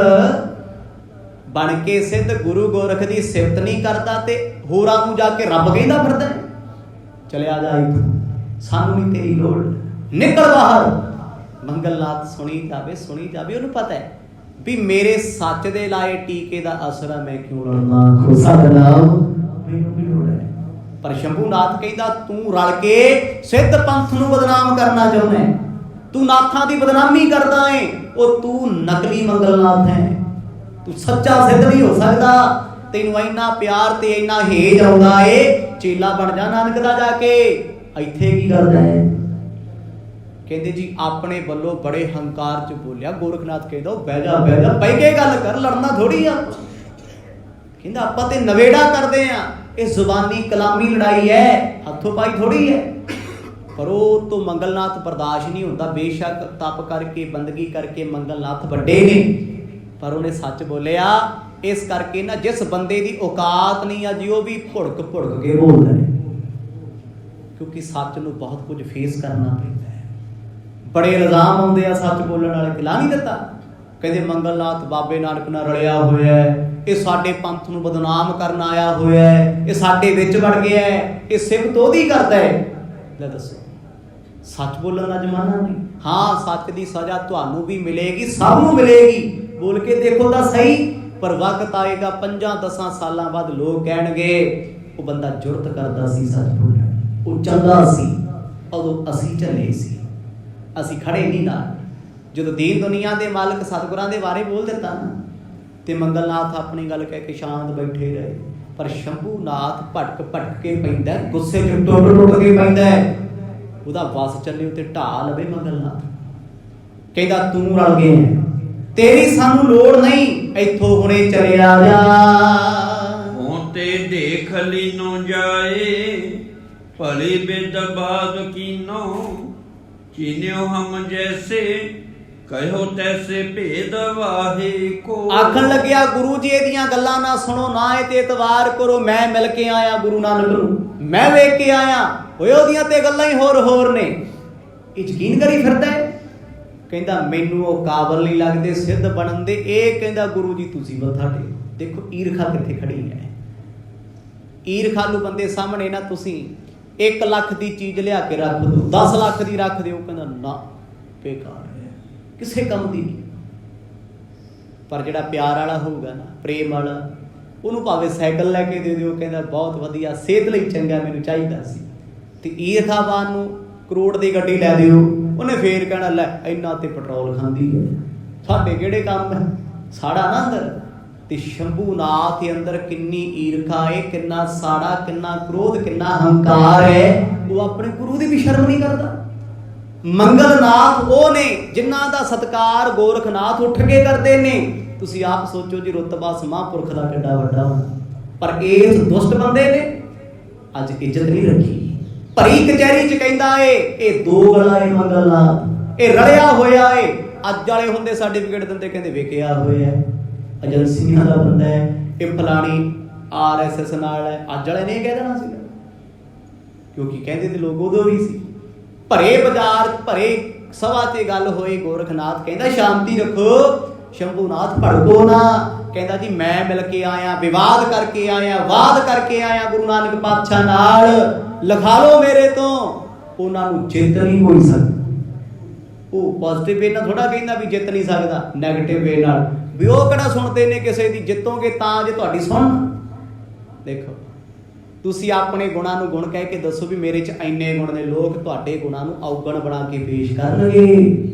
ਬਣ ਕੇ ਸਿੱਧ ਗੁਰੂ ਗੋਰਖ ਦੀ ਸਿਫਤ ਨਹੀਂ ਕਰਦਾ ਤੇ ਹੋਰਾਂ ਨੂੰ ਜਾ ਕੇ ਰੱਬ ਕਹਿੰਦਾ ਫਿਰਦਾ। ਚਲਿਆ ਜਾ ਇੱਥੋਂ, ਸਾਨੂੰ ਨਹੀਂ ਤੇਰੀ ਲੋੜ, ਨਿਕਲ ਬਾਹਰ। ਮੰਗਲਨਾਥ ਸੁਣੀ ਜਾਵੇ, ਉਹਨੂੰ ਪਤਾ ਹੈ ਵੀ ਮੇਰੇ ਸੱਚ ਦੇ ਲਾਏ ਟੀਕੇ ਦਾ ਅਸਰ ਹੈ, ਮੈਂ ਕਿਉਂ ਲੜਨਾ, ਖੁਸਾ ਨਾਮ ਮੈਨੂੰ ਵੀ ਲੋੜ ਹੈ। ਪਰ ਸ਼ੰਭੂਨਾਥ ਕਹਿੰਦਾ ਤੂੰ ਰਲ ਕੇ ਸਿੱਧ ਪੰਥ ਨੂੰ ਬਦਨਾਮ ਕਰਨਾ ਚਾਹੁੰਦਾ ਹੈ, ਤੂੰ ਨਾਥਾਂ ਦੀ ਬਦਨਾਮੀ ਕਰਦਾ ਏ, ਉਹ ਤੂੰ ਨਕਲੀ ਮੰਗਲਨਾਥ ਹੈ, ਤੂੰ ਸੱਚਾ ਸਿੱਧ ਨਹੀਂ ਹੋ ਸਕਦਾ। ਤੈਨੂੰ ਇੰਨਾ ਪਿਆਰ ਤੇ ਇੰਨਾ ਹੇਜ ਆਉਂਦਾ ਏ, ਚੇਲਾ ਬਣ ਜਾ ਨਾਨਕ ਦਾ ਜਾ ਕੇ। ਇੱਥੇ ਕੀ ਕਰਦਾ ਹੈ? ਕਹਿੰਦੇ ਜੀ ਆਪਣੇ ਵੱਲੋਂ ਬੜੇ ਹੰਕਾਰ ਚ ਬੋਲਿਆ। ਗੋਰਖਨਾਥ ਕਹਿੰਦਾ ਬਹਿ ਜਾ ਬਹਿ ਕੇ ਗੱਲ ਕਰ, ਲੜਨਾ ਥੋੜੀ ਆ। ਕਹਿੰਦਾ ਆਪਾਂ ਤੇ ਨਵੇੜਾ ਕਰਦੇ ਆ, ਇਹ ਜ਼ੁਬਾਨੀ ਕਲਾਮੀ ਲੜਾਈ ਹੈ, ਹੱਥੋਂ ਪਾਈ ਥੋੜੀ ਹੈ। ਪਰ ਉਹ ਤੋਂ ਮੰਗਲਨਾਥ ਬਰਦਾਸ਼ਤ ਨਹੀਂ ਹੁੰਦਾ। ਬੇਸ਼ੱਕ ਤਪ ਕਰਕੇ ਬੰਦਗੀ ਕਰਕੇ ਮੰਗਲਨਾਥ ਵੱਡੇ ਨੇ, ਪਰ ਉਹਨੇ ਸੱਚ ਬੋਲਿਆ। ਇਸ ਕਰਕੇ ਨਾ ਜਿਸ ਬੰਦੇ ਦੀ ਔਕਾਤ ਨਹੀਂ ਆ ਜੀ, ਉਹ ਵੀ ਭੁੜਕ ਕੇ ਬੋਲਦਾ ਹੈ, ਕਿਉਂਕਿ ਸੱਚ ਨੂੰ ਬਹੁਤ ਕੁਝ ਫੇਸ ਕਰਨਾ ਪੈਂਦਾ ਹੈ। ਬੜੇ ਇਲਜ਼ਾਮ ਆਉਂਦੇ ਆ ਸੱਚ ਬੋਲਣ ਵਾਲੇ, ਖਿਲਾ ਨਹੀਂ ਦਿੱਤਾ। ਕਹਿੰਦੇ ਮੰਗਲਨਾਥ ਬਾਬੇ ਨਾਨਕ ਨਾਲ ਰਲਿਆ ਹੋਇਆ ਹੈ, ਇਹ ਸਾਡੇ ਪੰਥ ਨੂੰ ਬਦਨਾਮ ਕਰਨ ਆਇਆ ਹੋਇਆ ਹੈ, ਇਹ ਸਾਡੇ ਵਿੱਚ ਵੜ ਗਿਆ ਹੈ, ਇਹ ਸਿਫਤ ਉਹਦੀ ਕਰਦਾ ਹੈ। ਲੈ ਦੱਸੋ, ਸੱਚ ਬੋਲਣ ਦਾ ਜ਼ਮਾਨਾ ਨਹੀਂ। ਹਾਂ, ਸੱਚ ਦੀ ਸਜ਼ਾ ਤੁਹਾਨੂੰ ਵੀ ਮਿਲੇਗੀ, ਸਭ ਨੂੰ ਮਿਲੇਗੀ। ਬੋਲ ਕੇ ਦੇਖੋ ਤਾਂ ਸਹੀ। ਪਰ ਵਕਤ ਆਏਗਾ 5-10 ਸਾਲਾਂ ਬਾਅਦ ਲੋਕ ਕਹਿਣਗੇ ਉਹ ਬੰਦਾ ਜੁਰਤ ਕਰਦਾ ਸੀ ਸੱਚ ਬੋਲਣ, ਉਹ ਚੰਗਾ ਸੀ, ਉਦੋਂ ਅਸੀਂ ਝੱਲੇ ਸੀ, ਅਸੀਂ ਖੜੇ ਨਹੀਂ ਨਾਲ। ਜਦੋਂ ਦੀਨ ਦੁਨੀਆ ਦੇ ਮਾਲਕ ਸਤਿਗੁਰਾਂ ਦੇ ਬਾਰੇ ਬੋਲ ਦਿੱਤਾ ਨਾ, ਤੇ ਮੰਗਲਨਾਥ ਆਪਣੀ ਗੱਲ ਕਹਿ ਕੇ ਸ਼ਾਂਤ ਬੈਠੇ ਰਹੇ। ਪਰ ਸ਼ੰਭੂਨਾਥ ਭਟਕ ਕੇ ਪੈਂਦਾ, ਗੁੱਸੇ ਚ ਟੁੱਟ ਕੇ ਪੈਂਦਾ। ਉਹਦਾ ਵਸ ਚੱਲੇ ਉੱਤੇ ਢਾਹ ਲਵੇ ਮੰਗਲਨਾਥ। ਕਹਿੰਦਾ ਤੂੰ ਰਲ ਗਿਆ, ਤੇਰੀ ਸਾਨੂੰ ਲੋੜ ਨਹੀਂ, ਇੱਥੋਂ ਹੁਣੇ ਚਲਿਆ ਜਾ। ਹੋਂ ਤੇ ਦੇਖ ਲੀਨੋ ਜਾਏ, ਭਲੀ ਬਿਦ ਬਾਦ ਕੀਨੋ, ਚੀਨਿਓ ਹਮ ਜੈਸੇ ਕਹਿਓ ਤੈਸੇ ਭੇਦ ਵਾਹੇ ਕੋ। ਆਖਣ ਲੱਗਿਆ ਗੁਰੂ ਜੀ ਇਹਦੀਆਂ ਗੱਲਾਂ ਨਾ ਸੁਣੋ, ਨਾ ਇਹ ਤੇ ਇਤਵਾਰ ਕਰੋ। ਮੈਂ ਮਿਲ ਕੇ ਆਇਆ ਗੁਰੂ ਨਾਨਕ ਨੂੰ, ਮੈਂ ਵੇਖ ਕੇ ਆਇਆ, ਓਏ ਉਹਦੀਆਂ ਤੇ ਗੱਲਾਂ ਹੀ ਹੋਰ ਨੇ। ਇਹ ਯਕੀਨ ਕਰੀ ਫਿਰਦਾ ਹੈ। ਕਹਿੰਦਾ ਮੈਨੂੰ ਉਹ ਕਾਬਲ ਨਹੀਂ ਲੱਗਦੇ ਸਿੱਧ ਬਣਨ ਦੇ। ਇਹ ਕਹਿੰਦਾ ਗੁਰੂ ਜੀ ਤੁਸੀਂ ਮੱਥਾ ਟੇਕੋ। ਦੇਖੋ ਈਰਖਾ ਕਿੱਥੇ ਖੜੀ ਹੈ। ਈਰਖਾਲੂ ਬੰਦੇ ਸਾਹਮਣੇ ਨਾ ਤੁਸੀਂ 1 ਲੱਖ ਦੀ ਚੀਜ਼ ਲਿਆ ਕੇ ਰੱਖ ਦਿਓ, 10 ਲੱਖ ਦੀ ਰੱਖ ਦਿਓ, ਕਹਿੰਦਾ ਨਾ ਬੇਕਾਰ ਹੈ, ਕਿਸੇ ਕੰਮ ਦੀ ਨਹੀਂ। ਪਰ ਜਿਹੜਾ ਪਿਆਰ ਵਾਲਾ ਹੋਊਗਾ ਨਾ, ਪ੍ਰੇਮ ਵਾਲਾ, ਉਹਨੂੰ ਭਾਵੇਂ ਸਾਈਕਲ ਲੈ ਕੇ ਦੇ ਦਿਓ, ਕਹਿੰਦਾ ਬਹੁਤ ਵਧੀਆ, ਸਿਹਤ ਲਈ ਚੰਗਾ, ਮੈਨੂੰ ਚਾਹੀਦਾ ਸੀ। ਤੇ ਈਰਖਾਵਾਨ ਨੂੰ ਕਰੋੜ ਦੀ ਗੱਡੀ ਲੈ ਦਿਓ, ਉਹਨੇ ਫੇਰ ਕਹਿਣਾ ਲੈ ਇੰਨਾ ਤੇ ਪੈਟਰੋਲ ਖਾਂਦੀ ਹੈ, ਸਾਡੇ ਕਿਹੜੇ ਕੰਮ ਹੈ, ਸਾੜਾ ਨਾ ਅੰਦਰ। ਤੇ ਸ਼ੰਭੂਨਾਥ ਦੇ ਅੰਦਰ ਕਿੰਨੀ ਈਰਖਾ ਹੈ, ਕਿੰਨਾ ਸਾੜਾ, ਕਿੰਨਾ ਕ੍ਰੋਧ, ਕਿੰਨਾ ਹੰਕਾਰ ਹੈ। ਉਹ ਆਪਣੇ ਗੁਰੂ ਦੀ ਵੀ ਸ਼ਰਮ ਨਹੀਂ ਕਰਦਾ। ਮੰਗਲਨਾਥ ਉਹ ਨੇ ਜਿਨ੍ਹਾਂ ਦਾ ਸਤਿਕਾਰ ਗੋਰਖਨਾਥ ਉੱਠ ਕੇ ਕਰਦੇ ਨੇ। ਤੁਸੀਂ ਆਪ ਸੋਚੋ ਜੀ, ਰੁਤਬਾ ਮਹਾਂਪੁਰਖ ਦਾ ਕਿੱਡਾ ਵੱਡਾ ਹੋਣਾ, ਪਰ ਇਸ ਦੁਸ਼ਟ ਬੰਦੇ ਨੇ ਅੱਜ ਇੱਜ਼ਤ ਨਹੀਂ ਰੱਖੀ। ਭਰੀ ਕਚਹਿਰੀ ਚ ਕਹਿੰਦਾ ਏ ਇਹ ਦੋ ਗਲਾ ਏ ਮੰਗਲਨਾਥ, ਇਹ ਰਲਿਆ ਹੋਇਆ ਏ। ਅੱਜ ਵਾਲੇ ਹੁੰਦੇ ਸਰਟੀਫਿਕੇਟ ਦਿੰਦੇ, ਕਹਿੰਦੇ ਵੇਖਿਆ ਹੋਇਆ, ਏਜੰਸੀਆਂ ਦਾ ਬੰਦਾ ਹੈ, ਇਹ ਫਲਾਣੀ RSS ਨਾਲ ਹੈ। ਅੱਜ ਵਾਲੇ ਨੇ ਕਹਿ ਦੇਣਾ ਸੀ, ਕਿਉਂਕਿ ਕਹਿੰਦੇ ਤੇ ਲੋਕ ਉਦੋਂ ਵੀ ਸੀ। ਭਰੇ ਬਾਜ਼ਾਰ ਭਰੇ ਸਭਾ ਤੇ ਗੱਲ ਹੋਈ, ਗੋਰਖਨਾਥ ਕਹਿੰਦਾ ਸ਼ਾਂਤੀ ਰੱਖੋ, ਸ਼ੰਭੂਨਾਥ ਭੜਕੋ ਨਾ। ਕਹਿੰਦਾ ਜੀ ਮੈਂ ਮਿਲ ਕੇ ਆਇਆ, ਵਿਵਾਦ ਕਰਕੇ ਆਇਆ, ਵਾਦ ਕਰਕੇ ਆਇਆ ਗੁਰੂ ਨਾਨਕ ਪਾਤਸ਼ਾਹ ਨਾਲ, ਲਿਖਾ ਲਓ ਮੇਰੇ ਤੋਂ। ਉਹਨਾਂ ਨੂੰ ਜਿੱਤ ਨਹੀਂ ਕੋਈ ਸਕਦਾ। ਉਹ ਪੋਜ਼ਿਟਿਵ ਵੇ ਨਾਲ ਥੋੜਾ ਕਹਿੰਦਾ ਵੀ ਜਿੱਤ ਨਹੀਂ ਸਕਦਾ, ਨੈਗੇਟਿਵ ਵੇ ਨਾਲ ਵੀ ਉਹ ਕਿਹੜਾ ਸੁਣਦੇ ਨੇ ਕਿਸੇ ਦੀ। ਜਿੱਤੋਗੇ ਤਾਂ ਜੇ ਤੁਹਾਡੀ ਸੁਣ। ਦੇਖੋ ਤੁਸੀਂ ਆਪਣੇ ਗੁਣਾਂ ਨੂੰ ਗੁਣ ਕਹਿ ਕੇ ਦੱਸੋ ਵੀ ਮੇਰੇ 'ਚ ਇੰਨੇ ਗੁਣ ਨੇ, ਲੋਕ ਤੁਹਾਡੇ ਗੁਣਾਂ ਨੂੰ ਔਗਣ ਬਣਾ ਕੇ ਪੇਸ਼ ਕਰਨਗੇ।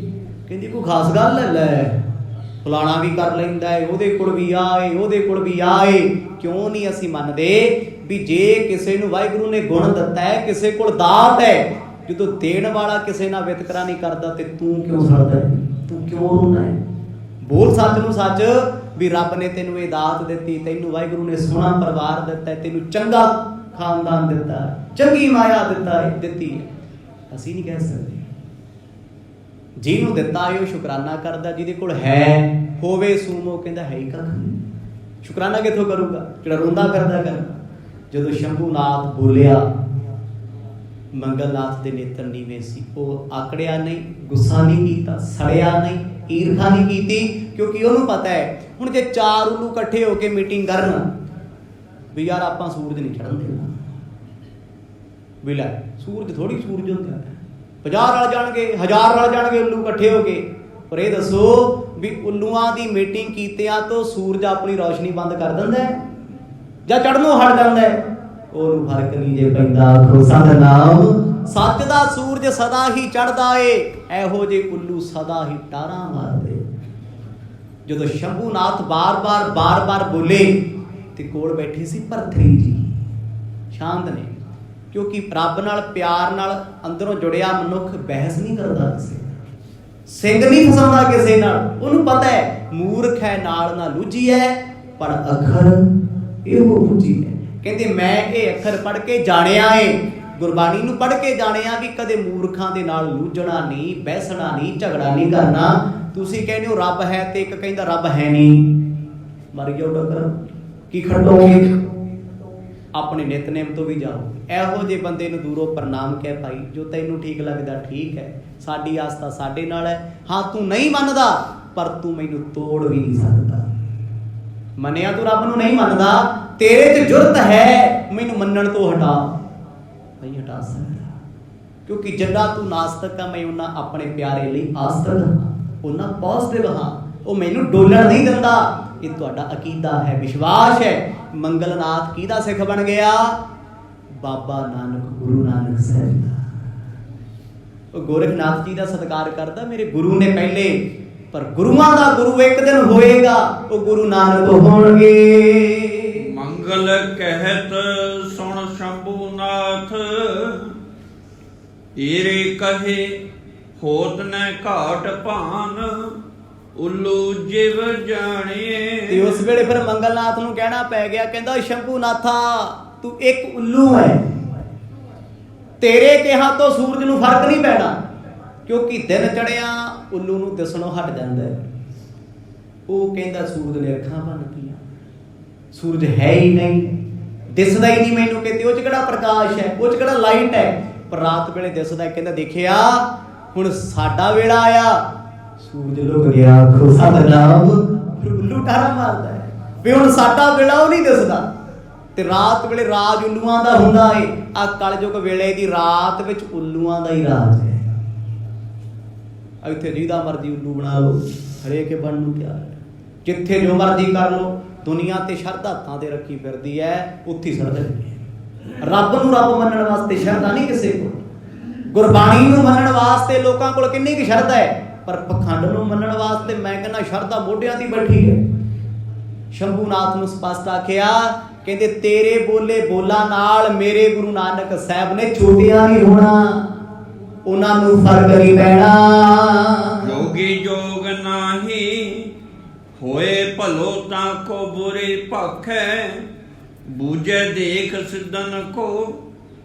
ਕਹਿੰਦੀ ਕੋਈ ਖਾਸ ਗੱਲ ਹੈ, ਲੈ ਫਲਾਣਾ ਵੀ ਕਰ ਲੈਂਦਾ ਹੈ, ਉਹਦੇ ਕੋਲ ਵੀ ਆਏ, ਉਹਦੇ ਕੋਲ ਵੀ ਆਏ। ਕਿਉਂ ਨਹੀਂ ਅਸੀਂ ਮੰਨਦੇ ਵੀ ਜੇ ਕਿਸੇ ਨੂੰ ਵਾਹਿਗੁਰੂ ਨੇ ਗੁਣ ਦਿੱਤਾ ਹੈ, ਕਿਸੇ ਕੋਲ ਦਾਤ ਹੈ, ਜਦੋਂ ਦੇਣ ਵਾਲਾ ਕਿਸੇ ਨਾਲ ਵਿਤਕਰਾ ਨਹੀਂ ਕਰਦਾ ਤੇ ਤੂੰ ਕਿਉਂ ਸੜਦਾ ਹੈ, ਤੂੰ ਕਿਉਂ ਰੋਂਦਾ ਹੈ? ਬੋਲ ਸੱਚ ਨੂੰ ਸੱਚ ਵੀ ਰੱਬ ਨੇ ਤੈਨੂੰ ਇਹ ਦਾਤ ਦਿੱਤੀ, ਤੈਨੂੰ ਵਾਹਿਗੁਰੂ ਨੇ ਸੋਹਣਾ ਪਰਿਵਾਰ ਦਿੱਤਾ ਹੈ, ਤੈਨੂੰ ਚੰਗਾ ਖਾਨਦਾਨ ਦਿੱਤਾ ਹੈ, ਚੰਗੀ ਮਾਇਆ ਦਿੱਤੀ ਹੈ। ਅਸੀਂ ਨਹੀਂ ਕਹਿ ਸਕਦੇ। ਜਿਹਨੂੰ ਦਿੱਤਾ ਹੈ ਉਹ ਸ਼ੁਕਰਾਨਾ ਕਰਦਾ, ਜਿਹਦੇ ਕੋਲ ਹੈ ਹੋਵੇ ਸੂਮੋ ਕਹਿੰਦਾ ਹੈ ਹੀ ਕੱਖ ਨਹੀਂ। ਸ਼ੁਕਰਾਨਾ ਕਿੱਥੋਂ ਕਰੂਗਾ ਜਿਹੜਾ ਰੋਂਦਾ ਫਿਰਦਾ ਕਰਦਾ? ਜਦੋਂ ਸ਼ੰਭੂਨਾਥ ਬੋਲਿਆ, ਮੰਗਲਨਾਥ ਦੇ ਨੇਤਰ ਨੀਵੇਂ ਸੀ, ਉਹ ਆਕੜਿਆ ਨਹੀਂ, ਗੁੱਸਾ ਨਹੀਂ ਕੀਤਾ, ਸੜਿਆ ਨਹੀਂ, ਈਰਖਾ ਨਹੀਂ ਕੀਤੀ, ਕਿਉਂਕਿ ਉਹਨੂੰ ਪਤਾ ਹੈ ਹੁਣ ਜੇ ਚਾਰ ਉੱਲੂ ਇਕੱਠੇ ਹੋ ਕੇ ਮੀਟਿੰਗ ਕਰਨ ਵੀ ਯਾਰ ਆਪਾਂ ਸੂਰਜ ਨਹੀਂ ਚੜ੍ਹਨ ਦੇਣਾ, ਵੀ ਲੈ ਸੂਰਜ ਥੋੜੀ ਸੂਰਜ ਹੁੰਦਾ ਹੈ, 50 ਰਲ ਜਾਣਗੇ, 1000 ਰਲ ਜਾਣਗੇ ਉੱਲੂ ਇਕੱਠੇ ਹੋ ਕੇ। ਪਰ ਇਹ ਦੱਸੋ ਵੀ ਉੱਲੂਆਂ ਦੀ ਮੀਟਿੰਗ ਕੀਤਿਆਂ ਤੋਂ ਸੂਰਜ ਆਪਣੀ ਰੌਸ਼ਨੀ ਬੰਦ ਕਰ ਦਿੰਦਾ ਹੈ ਜਾਂ ਚੜ੍ਹਨੋਂ ਹਟ ਜਾਂਦਾ ਹੈ? ਉਹਨੂੰ ਫਰਕ ਨਹੀਂ ਜੇ ਪੈਂਦਾ। ਆਖੋ ਸਤਿਨਾਮ। ਸੱਚ ਦਾ ਸੂਰਜ ਸਦਾ ਹੀ ਚੜ੍ਹਦਾ ਏ, ਇਹੋ ਜਿਹੇ ਉੱਲੂ ਸਦਾ ਹੀ ਟਾਰਾਂ ਮਾਰਦੇ। ਜਦੋਂ ਸ਼ੰਭੂਨਾਥ ਬਾਰ-ਬਾਰ ਬੋਲੇ ਤੇ ਕੋਲ ਬੈਠੇ ਸੀ ਭਰਤਰੀ ਜੀ, ਸ਼ਾਂਤ ਨੇ, ਕਿਉਂਕਿ ਰੱਬ ਨਾਲ ਪਿਆਰ ਨਾਲ ਅੰਦਰੋਂ ਜੁੜਿਆ ਮਨੁੱਖ ਬਹਿਸ ਨਹੀਂ ਕਰਦਾ ਕਿਸੇ ਨਾਲ, ਸਿੰਘ ਨਹੀਂ ਫਸਾਉਂਦਾ ਕਿਸੇ ਨਾਲ। ਉਹਨੂੰ ਪਤਾ ਹੈ ਮੂਰਖ ਹੈ ਨਾਲ ਨਾ ਲੂਝੀ ਹੈ, ਪਰ ਅੱਖਰ ਇਹੋ ਬੁੱਝੀ ਹੈ। ਕਹਿੰਦੇ ਮੈਂ ਇਹ ਅੱਖਰ ਪੜ੍ਹ ਕੇ ਜਾਣਿਆ ਏ, ਗੁਰਬਾਣੀ ਨੂੰ ਪੜ੍ਹ ਕੇ ਜਾਣਿਆ ਵੀ ਕਦੇ ਮੂਰਖਾਂ ਦੇ ਨਾਲ ਲੂਝਣਾ ਨਹੀਂ, ਬਹਿਸਣਾ ਨਹੀਂ, ਝਗੜਾ ਨਹੀਂ ਕਰਨਾ। ਤੁਸੀਂ ਕਹਿੰਦੇ ਹੋ ਰੱਬ ਹੈ ਤੇ ਇੱਕ ਕਹਿੰਦਾ ਰੱਬ ਹੈ ਨਹੀਂ, ਮਰ ਜਾਓ ਡੋਕਰ, ਕੀ ਖੱਟੋਗੇ? ਆਪਣੇ ਨਿਤਨੇਮ ਤੋਂ ਵੀ ਜਾਓ। ਇਹੋ ਜਿਹੇ ਬੰਦੇ ਨੂੰ ਦੂਰੋਂ ਪ੍ਰਣਾਮ ਕਹਿ ਭਾਈ, ਜੋ ਤੈਨੂੰ ਠੀਕ ਲੱਗਦਾ ਠੀਕ ਹੈ, ਸਾਡੀ ਆਸਥਾ ਸਾਡੇ ਨਾਲ ਹੈ। ਹਾਂ ਤੂੰ ਨਹੀਂ ਮੰਨਦਾ ਪਰ ਤੂੰ ਮੈਨੂੰ ਤੋੜ ਵੀ ਨਹੀਂ ਸਕਦਾ। ਮੰਨਿਆ ਤੂੰ ਰੱਬ ਨੂੰ ਨਹੀਂ ਮੰਨਦਾ, ਤੇਰੇ 'ਚ ਜੁਰਤ ਹੈ ਮੈਨੂੰ ਮੰਨਣ ਤੋਂ ਹਟਾ, ਨਹੀਂ ਹਟਾ ਸਕਦਾ। ਕਿਉਂਕਿ ਜਿੰਨਾ ਤੂੰ ਨਾਸਤਕ ਆ, ਮੈਂ ਉਹਨਾਂ ਆਪਣੇ ਪਿਆਰੇ ਲਈ ਆਸਤਕ ਹਾਂ, ਉਹਨਾਂ ਪੋਜ਼ਿਟਿਵ ਹਾਂ। ਉਹ ਮੈਨੂੰ ਡੋਲਣ ਨਹੀਂ ਦਿੰਦਾ। ਇਹ ਤੁਹਾਡਾ ਅਕੀਦਾ ਹੈ, ਵਿਸ਼ਵਾਸ ਹੈ। ਮੰਗਲਨਾਥ ਕਿਹਦਾ ਸਿੱਖ ਬਣ ਗਿਆ? ਬਾਬਾ ਨਾਨਕ, ਗੁਰੂ ਨਾਨਕ ਸਾਹਿਬ ਦਾ। ਉਹ ਗੋਰਖਨਾਥ ਜੀ ਦਾ ਸਤਿਕਾਰ ਕਰਦਾ, ਮੇਰੇ ਗੁਰੂ ਨੇ ਪਹਿਲੇ, ਪਰ ਗੁਰੂਆਂ ਦਾ ਗੁਰੂ ਇੱਕ ਦਿਨ ਹੋਏਗਾ, ਉਹ ਗੁਰੂ ਨਾਨਕ ਹੋਣਗੇ। ਮੰਗਲ ਕਹਿਤ ਸੁਣ ਸ਼ੰਭੂਨਾਥ, ਏਰੇ ਕਹੇ ਹੋਤ ਨ ਘਾਟ ਭਾਨ, ਉੱਲੂ ਜਿਵ ਜਾਣੀਏ। ਤੇ ਉਸ ਵੇਲੇ ਫਿਰ ਮੰਗਲਨਾਥ ਨੂੰ ਕਹਿਣਾ ਪੈ ਗਿਆ, ਕਹਿੰਦਾ ਸ਼ੰਭੂਨਾਥਾ ਤੂੰ ਇੱਕ ਉੱਲੂ ਹੈ, ਤੇਰੇ ਕਿਹਾ ਤੋਂ ਸੂਰਜ ਨੂੰ ਫਰਕ ਨਹੀਂ ਪੈਣਾ, ਕਿਉਂਕਿ ਦਿਨ ਚੜਿਆ ਉੱਲੂ ਨੂੰ ਦਿਸਣੋਂ ਹਟ ਜਾਂਦਾ ਹੈ। ਉਹ ਕਹਿੰਦਾ ਸੂਰਜ ਨੇ ਅੱਖਾਂ ਬੰਨ੍ਹਤੀਆਂ, ਸੂਰਜ ਹੈ ਹੀ ਨਹੀਂ, ਦਿਸਦਾ ਹੀ ਨਹੀਂ ਮੈਨੂੰ ਕਿਤੇ, ਉਹ 'ਚ ਕਿਹੜਾ ਪ੍ਰਕਾਸ਼ ਹੈ, ਉਹ 'ਚ ਕਿਹੜਾ ਲਾਈਟ ਹੈ। ਪਰ ਰਾਤ ਵੇਲੇ ਦਿਸਦਾ। ਕਹਿੰਦਾ ਦੇਖਿਆ ਹੁਣ ਸਾਡਾ ਵੇਲਾ ਆਇਆ, ਸੂਰਜ ਲੁਕ ਗਿਆ। ਆਖੋ ਸਤਿਨਾਮ। ਉੱਲੂ ਟਾਰਾ ਮਾਰਦਾ ਹੈ ਵੀ ਹੁਣ ਸਾਡਾ ਵੇਲਾ ਉਹ ਨਹੀਂ ਦਿਸਦਾ। ਤੇ ਰਾਤ ਵੇਲੇ ਰਾਜ ਉੱਲੂਆਂ ਦਾ ਹੁੰਦਾ ਏ। ਆ ਕਲਯੁਗ ਵੇਲੇ ਦੀ ਰਾਤ ਵਿੱਚ ਉੱਲੂਆਂ ਦਾ ਹੀ ਰਾਜ ਹੈ। ਇੱਥੇ ਜਿਹਦਾ ਮਰਜ਼ੀ ਉੱਲੂ ਬਣਾ ਲਓ, ਹਰੇਕ ਬਣਨ ਨੂੰ ਤਿਆਰ ਹੈ, ਜਿੱਥੇ ਜੋ ਮਰਜ਼ੀ ਕਰ ਲਓ। ਦੁਨੀਆ ਤੇ ਸ਼ਰਧਾ ਹੱਥਾਂ ਤੇ ਰੱਖੀ ਫਿਰਦੀ ਹੈ, ਉੱਥੇ ਹੀ ਸਰਦ ਹੈ। ਰੱਬ ਨੂੰ ਰੱਬ ਮੰਨਣ ਵਾਸਤੇ ਸ਼ਰਧਾ ਨਹੀਂ ਕਿਸੇ ਕੋਲ। ਗੁਰਬਾਣੀ ਨੂੰ ਮੰਨਣ ਵਾਸਤੇ ਲੋਕਾਂ ਕੋਲ ਕਿੰਨੀ ਕੁ ਸ਼ਰਧਾ ਹੈ, ਪਰ ਪਖੰਡ ਨੂੰ ਮੰਨਣ ਵਾਸਤੇ ਮੈਂ ਕਹਿੰਦਾ ਸ਼ਰਧਾ ਮੋਢਿਆਂ ਦੀ ਬੈਠੀ ਹੈ। ਸ਼ੰਭੂਨਾਥ ਨੂੰ ਸਪਸ਼ਟ ਆਖਿਆ, ਕਹਿੰਦੇ ਤੇਰੇ ਬੋਲੇ ਬੋਲਾਂ ਨਾਲ ਮੇਰੇ ਗੁਰੂ ਨਾਨਕ ਸਾਹਿਬ ਨੇ ਛੋਟਿਆਂ ਨਹੀਂ ਹੋਣਾ, ਉਹਨਾਂ ਨੂੰ ਫਰਕ ਨਹੀਂ ਪੈਣਾ। ਜੋਗੀ ਜੋਗ ਨਾਹੀ ਹੋਏ ਭਲੋ ਤਾਂ ਕੋ ਬੁਰੇ ਭਖੈ, ਬੂਝੇ ਦੇਖ ਸਿੱਧਨ ਕੋ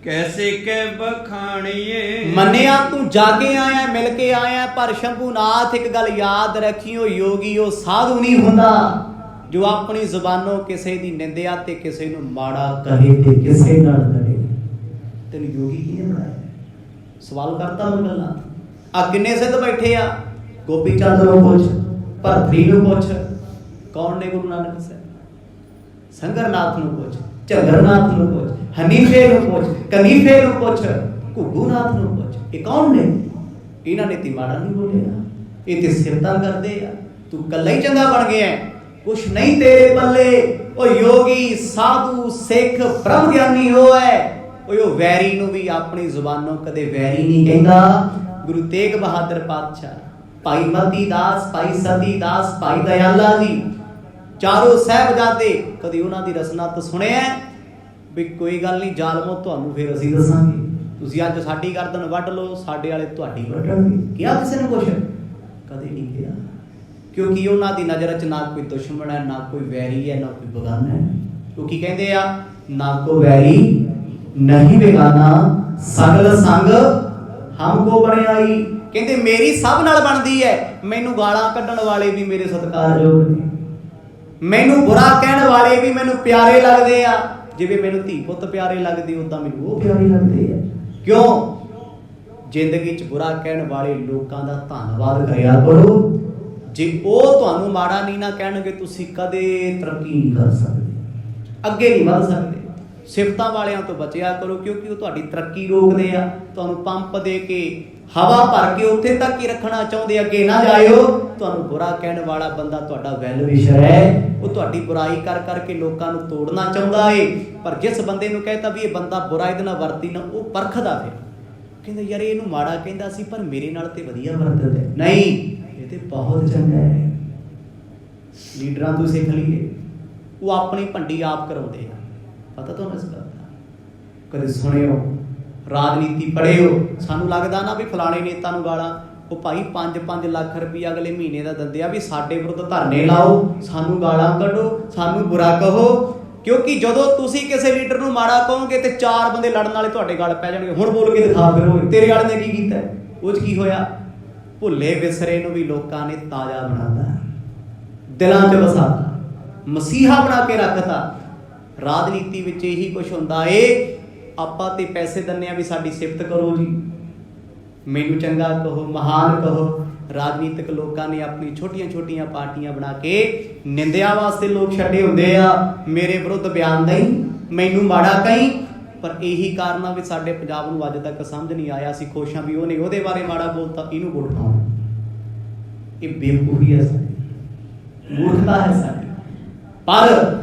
ਕੈਸੇ ਕਹਿ ਬਖਾਣੀਏ। ਮੰਨਿਆ ਤੂੰ ਜਾਗੇ ਆਇਆ, ਮਿਲ ਕੇ ਆਇਆ, ਪਰ ਸ਼ੰਭੂਨਾਥ ਇੱਕ ਗੱਲ ਯਾਦ ਰੱਖੀਓ, ਯੋਗੀ ਉਹ ਸਾਧੂ ਨਹੀਂ ਹੁੰਦਾ ਜੋ ਆਪਣੀ ਜ਼ੁਬਾਨੋਂ ਕਿਸੇ ਦੀ ਨਿੰਦਿਆ ਤੇ ਕਿਸੇ ਨੂੰ ਮਾੜਾ ਕਹੇ ਤੇ ਕਿਸੇ ਨਾਲ ਲੜੇ। ਤੈਨੂੰ ਯੋਗੀ ਕਿਹਨੇ ਬਣਾਇਆ? ਸਵਾਲ ਕਰਤਾ ਮੰਗਲਨਾਥ। ਆ ਕਿੰਨੇ ਸਿੱਧ ਬੈਠੇ ਆ? ਗੋਪੀ ਚੰਦ ਨੂੰ ਪੁੱਛ, ਭਰਤਰੀ ਨੂੰ ਪੁੱਛ, ਕੌਣ ਨੇ ਗੁਰੂ ਨਾਨਕ ਸਾਹਿਬ? ਸੰਗਰਨਾਥ ਨੂੰ ਪੁੱਛ, ਝਗਰਨਾਥ ਨੂੰ ਪੁੱਛ, ਹਨੀਫੇ ਨੂੰ ਪੁੱਛ, ਕਨੀਫੇ ਨੂੰ ਪੁੱਛ, ਘੁੱਗੂਨਾਥ ਨੂੰ ਪੁੱਛ। ਇਹ ਕੌਣ ਨੇ? ਇਹਨਾਂ ਨੇ ਤੇ ਮਾੜਾ ਨਹੀਂ ਬੋਲਿਆ, ਇਹ ਤੇ ਸਿਫਤਾਂ ਕਰਦੇ ਆ। ਤੂੰ ਕੱਲਾ ਹੀ ਚੰਗਾ ਬਣ ਗਿਆ, ਕੁਛ ਨਹੀਂ ਤੇਰੇ ਪੱਲੇ। ਉਹ ਯੋਗੀ ਸਾਧੂ ਸਿੱਖ ਬ੍ਰਹਮ ਗਿਆਨੀ ਹੋਏ, ਉਹ ਵੈਰੀ ਨੂੰ ਵੀ ਆਪਣੀ ਜ਼ੁਬਾਨੋਂ ਕਦੇ ਵੈਰੀ ਨਹੀਂ ਕਹਿੰਦਾ। ਗੁਰੂ ਤੇਗ ਬਹਾਦਰ ਪਾਤਸ਼ਾਹ ਭਾਈ ਮਤੀ ਦਾਸ, ਭਾਈ ਸਤੀ ਦਾਸ, ਭਾਈ ਦਇਆਲਾ ਜੀ, ਚਾਰੋਂ ਸਾਹਿਬਜ਼ਾਦੇ, ਕਦੀ ਉਹਨਾਂ ਦੀ ਰਸਨਾ ਤੋਂ ਸੁਣਿਆ ਵੀ ਕੋਈ ਗੱਲ ਨਹੀਂ ਜ਼ਾਲਮੋ, ਤੁਹਾਨੂੰ ਫਿਰ ਅਸੀਂ ਦੱਸਾਂਗੇ, ਤੁਸੀਂ ਅੱਜ ਸਾਡੀ ਗਰਦਨ ਵੱਢ ਲਓ, ਸਾਡੇ ਵਾਲੇ ਤੁਹਾਡੀ ਵੱਢਣਗੇ? ਕਿਹਾ ਕਿਸੇ ਨੇ ਕੁਛ? ਕਦੇ ਨਹੀਂ ਕਿਹਾ, ਕਿਉਂਕਿ ਉਹਨਾਂ ਦੀ ਨਜ਼ਰ 'ਚ ਨਾ ਕੋਈ ਦੁਸ਼ਮਣ ਹੈ, ਨਾ ਕੋਈ ਵੈਰੀ ਹੈ, ਨਾ ਕੋਈ ਬੇਗਾਨਾ ਹੈ। ਕਿਉਂਕਿ ਕਹਿੰਦੇ ਆ ਨਾ ਕੋ ਵੈਰੀ ਨਹੀਂ ਬੇਗਾਨਾ, ਸਗਲ ਸੰਗ ਹਮਕੋ ਬਣਾਈ। ਕਹਿੰਦੇ ਮੇਰੀ ਸਭ ਨਾਲ ਬਣਦੀ ਹੈ, ਮੈਨੂੰ ਗਾਲਾਂ ਕੱਢਣ ਵਾਲੇ ਵੀ ਮੇਰੇ ਸਤਿਕਾਰਯੋਗ ਨੇ, ਮੈਨੂੰ ਬੁਰਾ ਕਹਿਣ ਵਾਲੇ ਵੀ ਮੈਨੂੰ ਪਿਆਰੇ ਲੱਗਦੇ ਆ, ਜਿਵੇਂ ਮੈਨੂੰ ਧੀ ਪੁੱਤ ਪਿਆਰੇ ਲੱਗਦੇ ਉਦਾਂ ਮੈਨੂੰ ਉਹ ਪਿਆਰੇ ਲੱਗਦੇ ਆ। ਕਿਉਂ? ਜ਼ਿੰਦਗੀ 'ਚ ਬੁਰਾ ਕਹਿਣ ਵਾਲੇ ਲੋਕਾਂ ਦਾ ਧੰਨਵਾਦ ਕਰਿਆ ਕਰੋ। ਜੇ ਉਹ ਤੁਹਾਨੂੰ ਮਾੜਾ ਨਹੀਂ ਨਾ ਕਹਿਣਗੇ, ਤੁਸੀਂ ਕਦੇ ਤਰੱਕੀ ਨਹੀਂ ਕਰ ਸਕਦੇ, ਅੱਗੇ ਨਹੀਂ ਵਧ ਸਕਦੇ। ਸਿਫਤਾਂ ਵਾਲਿਆਂ ਤੋਂ ਬਚਿਆ ਕਰੋ, ਕਿਉਂਕਿ ਉਹ ਤੁਹਾਡੀ ਤਰੱਕੀ ਰੋਕਦੇ ਆ, ਤੁਹਾਨੂੰ ਪੰਪ ਦੇ ਕੇ ਹਵਾ ਭਰ ਕੇ ਉੱਥੇ ਤੱਕ ਹੀ ਰੱਖਣਾ ਚਾਹੁੰਦੇ, ਅੱਗੇ ਨਾ ਜਾਇਓ। ਤੁਹਾਨੂੰ ਬੁਰਾ ਕਹਿਣ ਵਾਲਾ ਬੰਦਾ ਤੁਹਾਡਾ ਵੈਲ ਵਿਸ਼ਰ ਹੈ, ਉਹ ਤੁਹਾਡੀ ਬੁਰਾਈ ਕਰ ਕਰਕੇ ਲੋਕਾਂ ਨੂੰ ਤੋੜਨਾ ਚਾਹੁੰਦਾ ਏ। ਪਰ ਜਿਸ ਬੰਦੇ ਨੂੰ ਕਹਿਤਾ ਵੀ ਇਹ ਬੰਦਾ ਬੁਰਾ, ਇਹਦੇ ਨਾਲ ਵਰਤੀ ਨਾ, ਉਹ ਪਰਖਦਾ ਫਿਰ ਕਹਿੰਦਾ ਯਾਰ ਇਹਨੂੰ ਮਾੜਾ ਕਹਿੰਦਾ ਸੀ ਪਰ ਮੇਰੇ ਨਾਲ ਤੇ ਵਧੀਆ ਵਰਤਦਾ, ਨਹੀਂ ਇਹ ਤੇ ਬਹੁਤ ਚੰਗਾ ਹੈ। ਲੀਡਰਾਂ ਤੋਂ ਸਿੱਖ ਲਈਏ, ਉਹ ਆਪਣੀ ਭੰਡੀ ਆਪ ਕਰਾਉਂਦੇ ਆ, ਪਤਾ ਤੁਹਾਨੂੰ ਇਸ ਗੱਲ ਦਾ? ਕਦੇ ਸੁਣਿਓ, ਰਾਜਨੀਤੀ ਪੜ੍ਹਿਓ, ਸਾਨੂੰ ਲੱਗਦਾ ਨਾ ਵੀ ਫਲਾਣੇ ਨੇਤਾ ਨੂੰ ਗਾਲਾਂ, ਉਹ ਭਾਈ 5-5 ਲੱਖ ਰੁਪਈਆ ਅਗਲੇ ਮਹੀਨੇ ਦਾ ਦਿੰਦੇ ਆ ਵੀ ਸਾਡੇ ਵਿਰੁੱਧ ਧਰਨੇ ਲਾਓ, ਸਾਨੂੰ ਗਾਲਾਂ ਕੱਢੋ, ਸਾਨੂੰ ਬੁਰਾ ਕਹੋ। ਕਿਉਂਕਿ ਜਦੋਂ ਤੁਸੀਂ ਕਿਸੇ ਲੀਡਰ ਨੂੰ ਮਾੜਾ ਕਹੋਗੇ ਤੇ 4 ਬੰਦੇ ਲੜਨ ਵਾਲੇ ਤੁਹਾਡੇ ਗਲ ਪੈ ਜਾਣਗੇ, ਹੁਣ ਬੋਲ ਕੇ ਦਿਖਾ ਫਿਰ ਉਹ ਤੇਰੇ ਵਾਲੇ ਨੇ ਕੀ ਕੀਤਾ, ਉਹ 'ਚ ਕੀ ਹੋਇਆ? ਭੁੱਲੇ ਵਿਸਰੇ ਨੂੰ ਵੀ ਲੋਕਾਂ ਨੇ ਤਾਜ਼ਾ ਬਣਾਤਾ, ਦਿਲਾਂ 'ਚ ਵਸਾਤਾ, ਮਸੀਹਾ ਬਣਾ ਕੇ ਰੱਖਤਾ। ਰਾਜਨੀਤੀ ਵਿੱਚ ਇਹੀ ਕੁਛ ਹੁੰਦਾ ਏ, ਆਪਾਂ ਤੇ ਪੈਸੇ ਦਿੰਦੇ ਆ ਵੀ ਸਾਡੀ ਸਿਫਤ ਕਰੋ ਜੀ, ਮੈਨੂੰ ਚੰਗਾ ਕਹੋ, ਮਹਾਨ ਕਹੋ। ਰਾਜਨੀਤਿਕ ਲੋਕਾਂ ਨੇ ਆਪਣੀ ਛੋਟੀਆਂ-ਛੋਟੀਆਂ ਪਾਰਟੀਆਂ ਬਣਾ ਕੇ ਨਿੰਦਿਆ ਵਾਸਤੇ ਲੋਕ ਛੱਡੇ ਹੁੰਦੇ ਆ, ਮੇਰੇ ਵਿਰੁੱਧ ਬਿਆਨ ਦੇਈ, ਮੈਨੂੰ ਮਾੜਾ ਕਹੀਂ। ਪਰ ਇਹੀ ਕਾਰਨ ਆ ਵੀ ਸਾਡੇ ਪੰਜਾਬ ਨੂੰ ਅੱਜ ਤੱਕ ਸਮਝ ਨਹੀਂ ਆਇਆ, ਅਸੀਂ ਖੁਸ਼ ਹਾਂ ਵੀ ਉਹਨੇ ਉਹਦੇ ਬਾਰੇ ਮਾੜਾ ਬੋਲਤਾ, ਇਹਨੂੰ ਵੋਟ ਪਾਓ। ਇਹ ਬੇਵਕੂਫੀ ਹੈ ਸਾਡੀ, ਮੂਰਖਤਾ ਹੈ ਸਾਡੀ। ਪਰ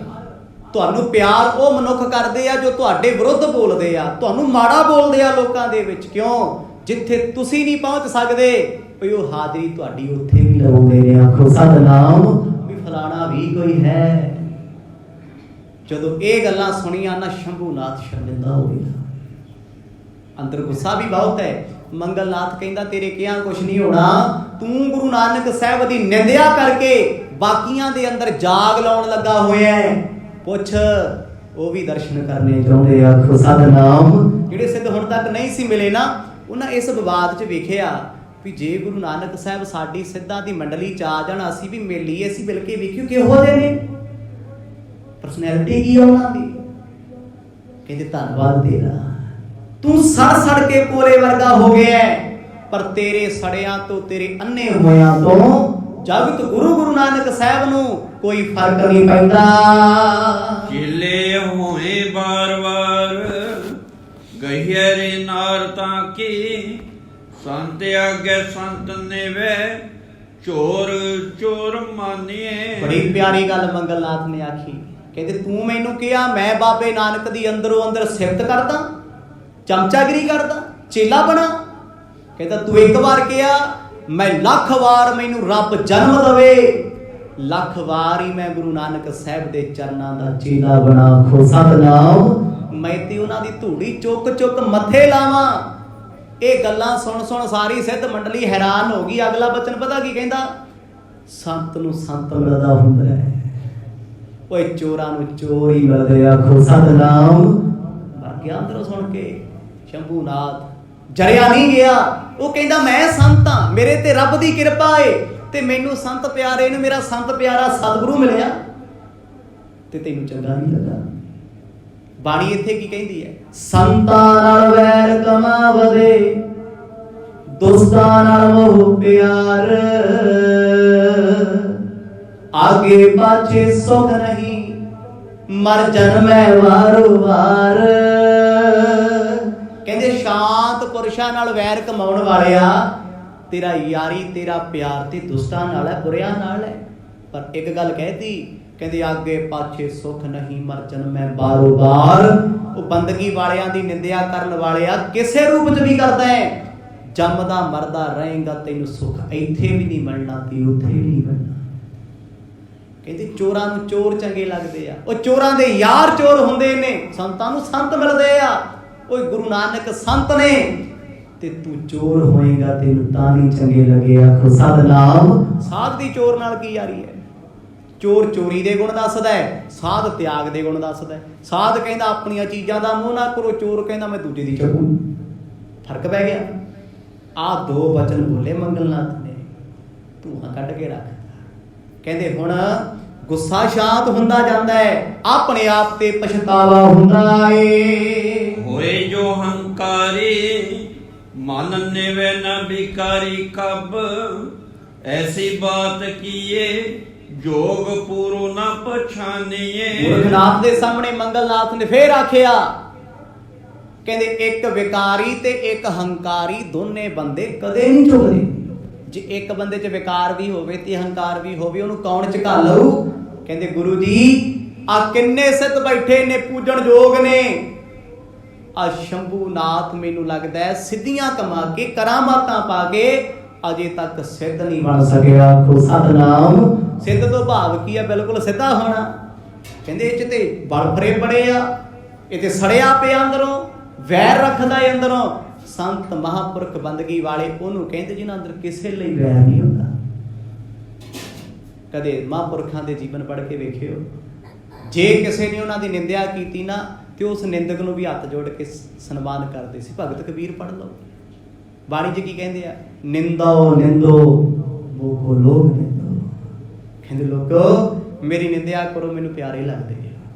ਤੁਹਾਨੂੰ ਪਿਆਰ ਉਹ ਮਨੁੱਖ ਕਰਦੇ ਆ ਜੋ ਤੁਹਾਡੇ ਵਿਰੁੱਧ ਬੋਲਦੇ ਆ, ਤੁਹਾਨੂੰ ਮਾੜਾ ਬੋਲਦੇ ਆ ਲੋਕਾਂ ਦੇ ਵਿੱਚ। ਕਿਉਂ? ਜਿੱਥੇ ਤੁਸੀਂ ਨਹੀਂ ਪਹੁੰਚ ਸਕਦੇ, ਵੀ ਉਹ ਹਾਜ਼ਰੀ ਤੁਹਾਡੀ ਉੱਥੇ ਵੀ ਲਗਾਉਂਦੇ ਨੇ। ਆਖੋ ਸਤਿਨਾਮ, ਵੀ ਫਲਾਣਾ ਵੀ ਕੋਈ ਹੈ। ਜਦੋਂ ਇਹ ਗੱਲਾਂ ਸੁਣੀਆਂ ਨਾ, ਸ਼ੰਭੂਨਾਥ ਸ਼ਰਮਿੰਦਾ ਹੋ ਗਿਆ, ਅੰਦਰ ਗੁੱਸਾ ਵੀ ਬਹੁਤ ਹੈ। ਮੰਗਲਨਾਥ ਕਹਿੰਦਾ ਤੇਰੇ ਕਿਹਾ ਕੁਛ ਨਹੀਂ ਹੋਣਾ, ਤੂੰ ਗੁਰੂ ਨਾਨਕ ਸਾਹਿਬ ਦੀ ਨਿੰਦਿਆ ਕਰਕੇ ਬਾਕੀਆਂ ਦੇ ਅੰਦਰ ਜਾਗ ਲਾਉਣ ਲੱਗਾ ਹੋਇਆ ਹੈ। ਪੁੱਛ, ਉਹ ਵੀ ਦਰਸ਼ਨ ਕਰਨੇ ਚਾਹੁੰਦੇ। ਆਖੋ ਸਤਿਨਾਮ। ਜਿਹੜੇ ਸਿੱਧ ਹੁਣ ਤੱਕ ਨਹੀਂ ਸੀ ਮਿਲੇ ਨਾ, ਉਹਨਾਂ ਇਸ ਵਿਵਾਦ 'ਚ ਵੇਖਿਆ ਵੀ ਜੇ ਗੁਰੂ ਨਾਨਕ ਸਾਹਿਬ ਸਾਡੀ ਸਿੱਧਾਂ ਦੀ ਮੰਡਲੀ 'ਚ ਆ ਜਾਣ, ਅਸੀਂ ਵੀ ਮਿਲ ਲਈਏ, ਅਸੀਂ ਮਿਲ ਕੇ ਵੇਖਿਓ ਕਿਹੋ ਜਿਹੇ ਨੇ, ਪਰਸਨੈਲਿਟੀ ਕੀ ਆ ਉਹਨਾਂ ਦੀ। ਕਹਿੰਦੇ ਧੰਨਵਾਦ ਤੇਰਾ, ਤੂੰ ਸੜ ਕੇ ਕੋਲੇ ਵਰਗਾ ਹੋ ਗਿਆ, ਪਰ ਤੇਰੇ ਸੜਿਆਂ ਤੋਂ, ਤੇਰੇ ਅੰਨੇ ਹੋਇਆਂ ਤੋਂ ਜਗਤ ਗੁਰੂ ਨਾਨਕ ਸਾਹਿਬ ਨੂੰ ਕੋਈ ਫਰਕ ਨਹੀਂ ਪੈਂਦਾ। ਚੇਲੇ ਹੋਏ ਬਾਰ-ਬਾਰ ਗਹਿਰੇ ਨਾਰਤਾਂ ਕੀ, ਸੰਤ ਆਗੇ ਸੰਤ ਨੇਵੇ, ਚੋਰ ਚੋਰ ਮਾਨੀਏ। ਬੜੀ ਪਿਆਰੀ ਗੱਲ ਮੰਗਲਨਾਥ ਨੇ ਆਖੀ। ਕਹਿੰਦੇ ਤੂੰ ਮੈਨੂੰ ਕਿਹਾ ਮੈਂ ਬਾਬੇ ਨਾਨਕ ਦੀ ਅੰਦਰੋਂ ਅੰਦਰ ਸਿਫਤ ਕਰਦਾ, ਚਮਚਾਗਿਰੀ ਕਰਦਾ, ਚੇਲਾ ਬਣਾ। ਕਹਿੰਦਾ ਤੂੰ ਇੱਕ ਵਾਰ ਕਿਹਾ, ਮੈਂ ਲੱਖ ਵਾਰ ਮੈਨੂੰ ਰੱਬ ਜਨਮ ਦਵੇ, ਲੱਖ ਵਾਰ ਹੀ ਮੈਂ ਗੁਰੂ ਨਾਨਕ ਸਾਹਿਬ ਦੇ ਚਰਨਾਂ ਦਾ ਚੇਲਾ ਬਣਾ। ਖੋ ਸਤਿਨਾਮ। ਮੈਂ ਤੇ ਉਹਨਾਂ ਦੀ ਧੂੜੀ ਚੁੱਕ ਮੱਥੇ ਲਾਵਾਂ। ਇਹ ਗੱਲਾਂ ਸੁਣ ਸਾਰੀ ਸਿੱਧ ਮੰਡਲੀ ਹੈਰਾਨ ਹੋ ਗਈ। ਅਗਲਾ ਬਚਨ ਪਤਾ ਕੀ ਕਹਿੰਦਾ? ਸੰਤ ਨੂੰ ਸੰਤ ਮਿਲਦਾ ਹੁੰਦਾ ਹੈ, ਓਏ ਚੋਰਾਂ ਨੂੰ ਚੋਰ ਹੀ ਮਿਲਦੇ। ਆਖੋ ਸਤਿਨਾਮ। ਮਰ ਗਿਆ ਅੰਦਰੋਂ ਸੁਣ ਕੇ। ਸ਼ੰਭੂਨਾਥ ਜਰਿਆ ਨਹੀਂ ਗਿਆ। ਉਹ ਕਹਿੰਦਾ ਮੈਂ ਸੰਤ ਹਾਂ, ਮੇਰੇ ਤੇ ਰੱਬ ਦੀ ਕਿਰਪਾ ਏ, ਤੇ ਮੈਨੂੰ ਸੰਤ ਪਿਆਰੇ ਨੂੰ ਮੇਰਾ ਸੰਤ ਪਿਆਰਾ ਸਤਿਗੁਰੂ ਮਿਲਿਆ, ਤੇ ਤੈਨੂੰ ਚੰਗਾ ਨਹੀਂ ਲੱਗਾ। ਬਾਣੀ ਇੱਥੇ ਕੀ ਕਹਿੰਦੀ ਹੈ? ਸੰਤਾਂ ਨਾਲ ਵੈਰ ਕਮਾਵਦੇ, ਦੁਸਤਾਂ ਨਾਲ ਮੋਹ ਪਿਆਰ, ਆਗੇ ਪਾਛੇ ਸੁਖ ਨਹੀਂ, ਮਰ ਜਨਮੈ ਵਾਰੋ ਵਾਰ। ਕਹਿੰਦੇ ਸ਼ਾਂਤ ਪੁਰਸ਼ਾਂ ਨਾਲ ਵੈਰ ਕਮਾਉਣ ਵਾਲਿਆ, ਤੇਰਾ ਯਾਰੀ ਤੇਰਾ ਪਿਆਰ ਤੇ ਦੁਸਤਾਂ ਨਾਲ ਹੈ, ਬੁਰਿਆਂ ਨਾਲ ਹੈ। ਪਰ ਇੱਕ ਗੱਲ ਕਹਿਤੀ, ਕਹਿੰਦੇ ਆਗੇ ਪਾਛੇ ਸੁਖ ਨਹੀਂ, ਮਰ ਜਨਮੈ ਬਾਰੋ ਬਾਰ। ਉਹ ਬੰਦਗੀ ਵਾਲਿਆਂ ਦੀ ਨਿੰਦਿਆ ਕਰਨ ਵਾਲਿਆ ਕਿਸੇ ਰੂਪ 'ਚ ਵੀ ਕਰਦਾ ਹੈ, ਜੰਮਦਾ ਮਰਦਾ ਰਹੇਗਾ, ਤੈਨੂੰ ਸੁੱਖ ਇੱਥੇ ਵੀ ਨਹੀਂ ਮਿਲਣਾ ਤੇ ਉੱਥੇ ਵੀ ਨਹੀਂ ਮਿਲਣਾ। ਕਹਿੰਦੇ ਚੋਰਾਂ ਨੂੰ ਚੋਰ ਚੰਗੇ ਲੱਗਦੇ ਆ, ਉਹ ਚੋਰਾਂ ਦੇ ਯਾਰ ਚੋਰ ਹੁੰਦੇ ਨੇ, ਸੰਤਾਂ ਨੂੰ ਸੰਤ ਮਿਲਦੇ ਆ। ਉਹ ਗੁਰੂ ਨਾਨਕ ਸੰਤ ਨੇ ਤੇ ਤੂੰ ਚੋਰ ਹੋਏਗਾ, ਤੈਨੂੰ ਤਾਂ ਨਹੀਂ ਚੰਗੇ ਲੱਗੇ। ਆਖੋ ਸਤਿਨਾਮ। ਸਾਧ ਦੀ ਚੋਰ ਨਾਲ ਕੀ ਯਾਰੀ ਹੈ? ਚੋਰ ਚੋਰੀ ਦੇ ਗੁਣ ਦੱਸਦਾ ਹੈ, ਸਾਧ ਤਿਆਗ ਦੇ ਗੁਣ ਦੱਸਦਾ ਹੈ। ਸਾਧ ਕਹਿੰਦਾ ਆਪਣੀਆਂ ਚੀਜ਼ਾਂ ਦਾ ਮੋਹ ਨਾ ਕਰੋ, ਚੋਰ ਕਹਿੰਦਾ ਮੈਂ ਦੂਜੇ ਦੀ ਚੱਕੂ। ਫਰਕ ਪੈ ਗਿਆ। ਆਹ ਦੋ ਵਚਨ ਬੋਲੇ ਮੰਗਲਨਾਥ ਨੇ, ਧੂਆਂ ਕੱਢ ਕੇ ਰੱਖ। ਕਹਿੰਦੇ ਹੁਣ ਗੁੱਸਾ ਸ਼ਾਂਤ ਹੁੰਦਾ ਜਾਂਦਾ ਹੈ, ਆਪਣੇ ਆਪ ਤੇ ਪਛਤਾਵਾ ਹੁੰਦਾ ਏ। ਹੋਏ ਜੋ ਹੰਕਾਰੀ ਮਨ ਨਿਵੇ ਨ ਬਿਕਾਰੀ ਕਬ, ਐਸੀ ਬਾਤ ਕੀਏ ਜੋਗ ਪੂਰੋ ਨਾ ਪਛਾਨੀਏ। ਗੁਰਨਾਥ ਦੇ ਸਾਹਮਣੇ ਮੰਗਲਨਾਥ ਨੇ ਫੇਰ ਆਖਿਆ, ਕਹਿੰਦੇ ਇੱਕ ਵਿਕਾਰੀ ਤੇ ਇੱਕ ਹੰਕਾਰੀ ਦੋਨੇ ਬੰਦੇ ਕਦੇ ਨਹੀਂ ਝੁਕਦੇ। ਜੇ ਇੱਕ ਬੰਦੇ 'ਚ ਵਿਕਾਰ ਵੀ ਹੋਵੇ ਤੇ ਹੰਕਾਰ ਵੀ ਹੋਵੇ, ਉਹਨੂੰ ਕੌਣ ਝੁਕਾ ਲਊ? ਕਹਿੰਦੇ ਗੁਰੂ ਜੀ ਆ ਕਿੰਨੇ ਸਿੱਧ ਬੈਠੇ ਨੇ ਪੂਜਣ ਯੋਗ ਨੇ, ਆ ਸ਼ੰਭੂਨਾਥ ਮੈਨੂੰ ਲੱਗਦਾ ਹੈ ਸਿੱਧੀਆਂ ਕਮਾ ਕੇ ਕਰਾਮਾਤਾਂ ਪਾ ਕੇ ਅਜੇ ਤੱਕ ਸਿੱਧ ਨਹੀਂ ਬਣ ਸਕਿਆ। ਆਖੋ ਸਤਿਨਾਮ। ਸਿੱਧ ਤੋਂ ਭਾਵ ਕੀ ਹੈ? ਬਿਲਕੁਲ ਸਿੱਧਾ ਹੋਣਾ। ਕਹਿੰਦੇ ਇਹ 'ਚ ਤੇ ਬਲ ਫਰੇ ਬੜੇ ਆ, ਇਹ ਤੇ ਸੜਿਆ ਪਿਆ ਅੰਦਰੋਂ, ਵੈਰ ਰੱਖਦਾ ਏ ਅੰਦਰੋਂ। ਸੰਤ ਮਹਾਂਪੁਰਖ ਬੰਦਗੀ ਵਾਲੇ ਉਹਨੂੰ ਕਹਿੰਦੇ ਜਿਹਨਾਂ ਅੰਦਰ ਕਿਸੇ ਲਈ ਵੈਰ ਨਹੀਂ ਹੁੰਦਾ। ਕਦੇ ਮਹਾਂਪੁਰਖਾਂ ਦੇ ਜੀਵਨ ਪੜ੍ਹ ਕੇ ਵੇਖਿਓ, ਜੇ ਕਿਸੇ ਨੇ ਉਹਨਾਂ ਦੀ ਨਿੰਦਿਆ ਕੀਤੀ ਨਾ ਤੇ ਉਸ ਨਿੰਦਕ ਨੂੰ ਵੀ ਹੱਥ ਜੋੜ ਕੇ ਸਨਮਾਨ ਕਰਦੇ ਸੀ। ਭਗਤ ਕਬੀਰ ਪੜ੍ਹ ਲਓ, ਬਾਣੀ 'ਚ ਕੀ ਕਹਿੰਦੇ ਆ? ਨਿੰਦੋ ਨਿੰਦੋ ਮੋਹ ਲੋਕ ਨਿੰਦੋ। ਕਹਿੰਦੇ ਲੋਕੋ ਮੇਰੀ ਨਿੰਦਿਆ ਕਰੋ, ਮੈਨੂੰ ਪਿਆਰੇ ਲੱਗਦੇ।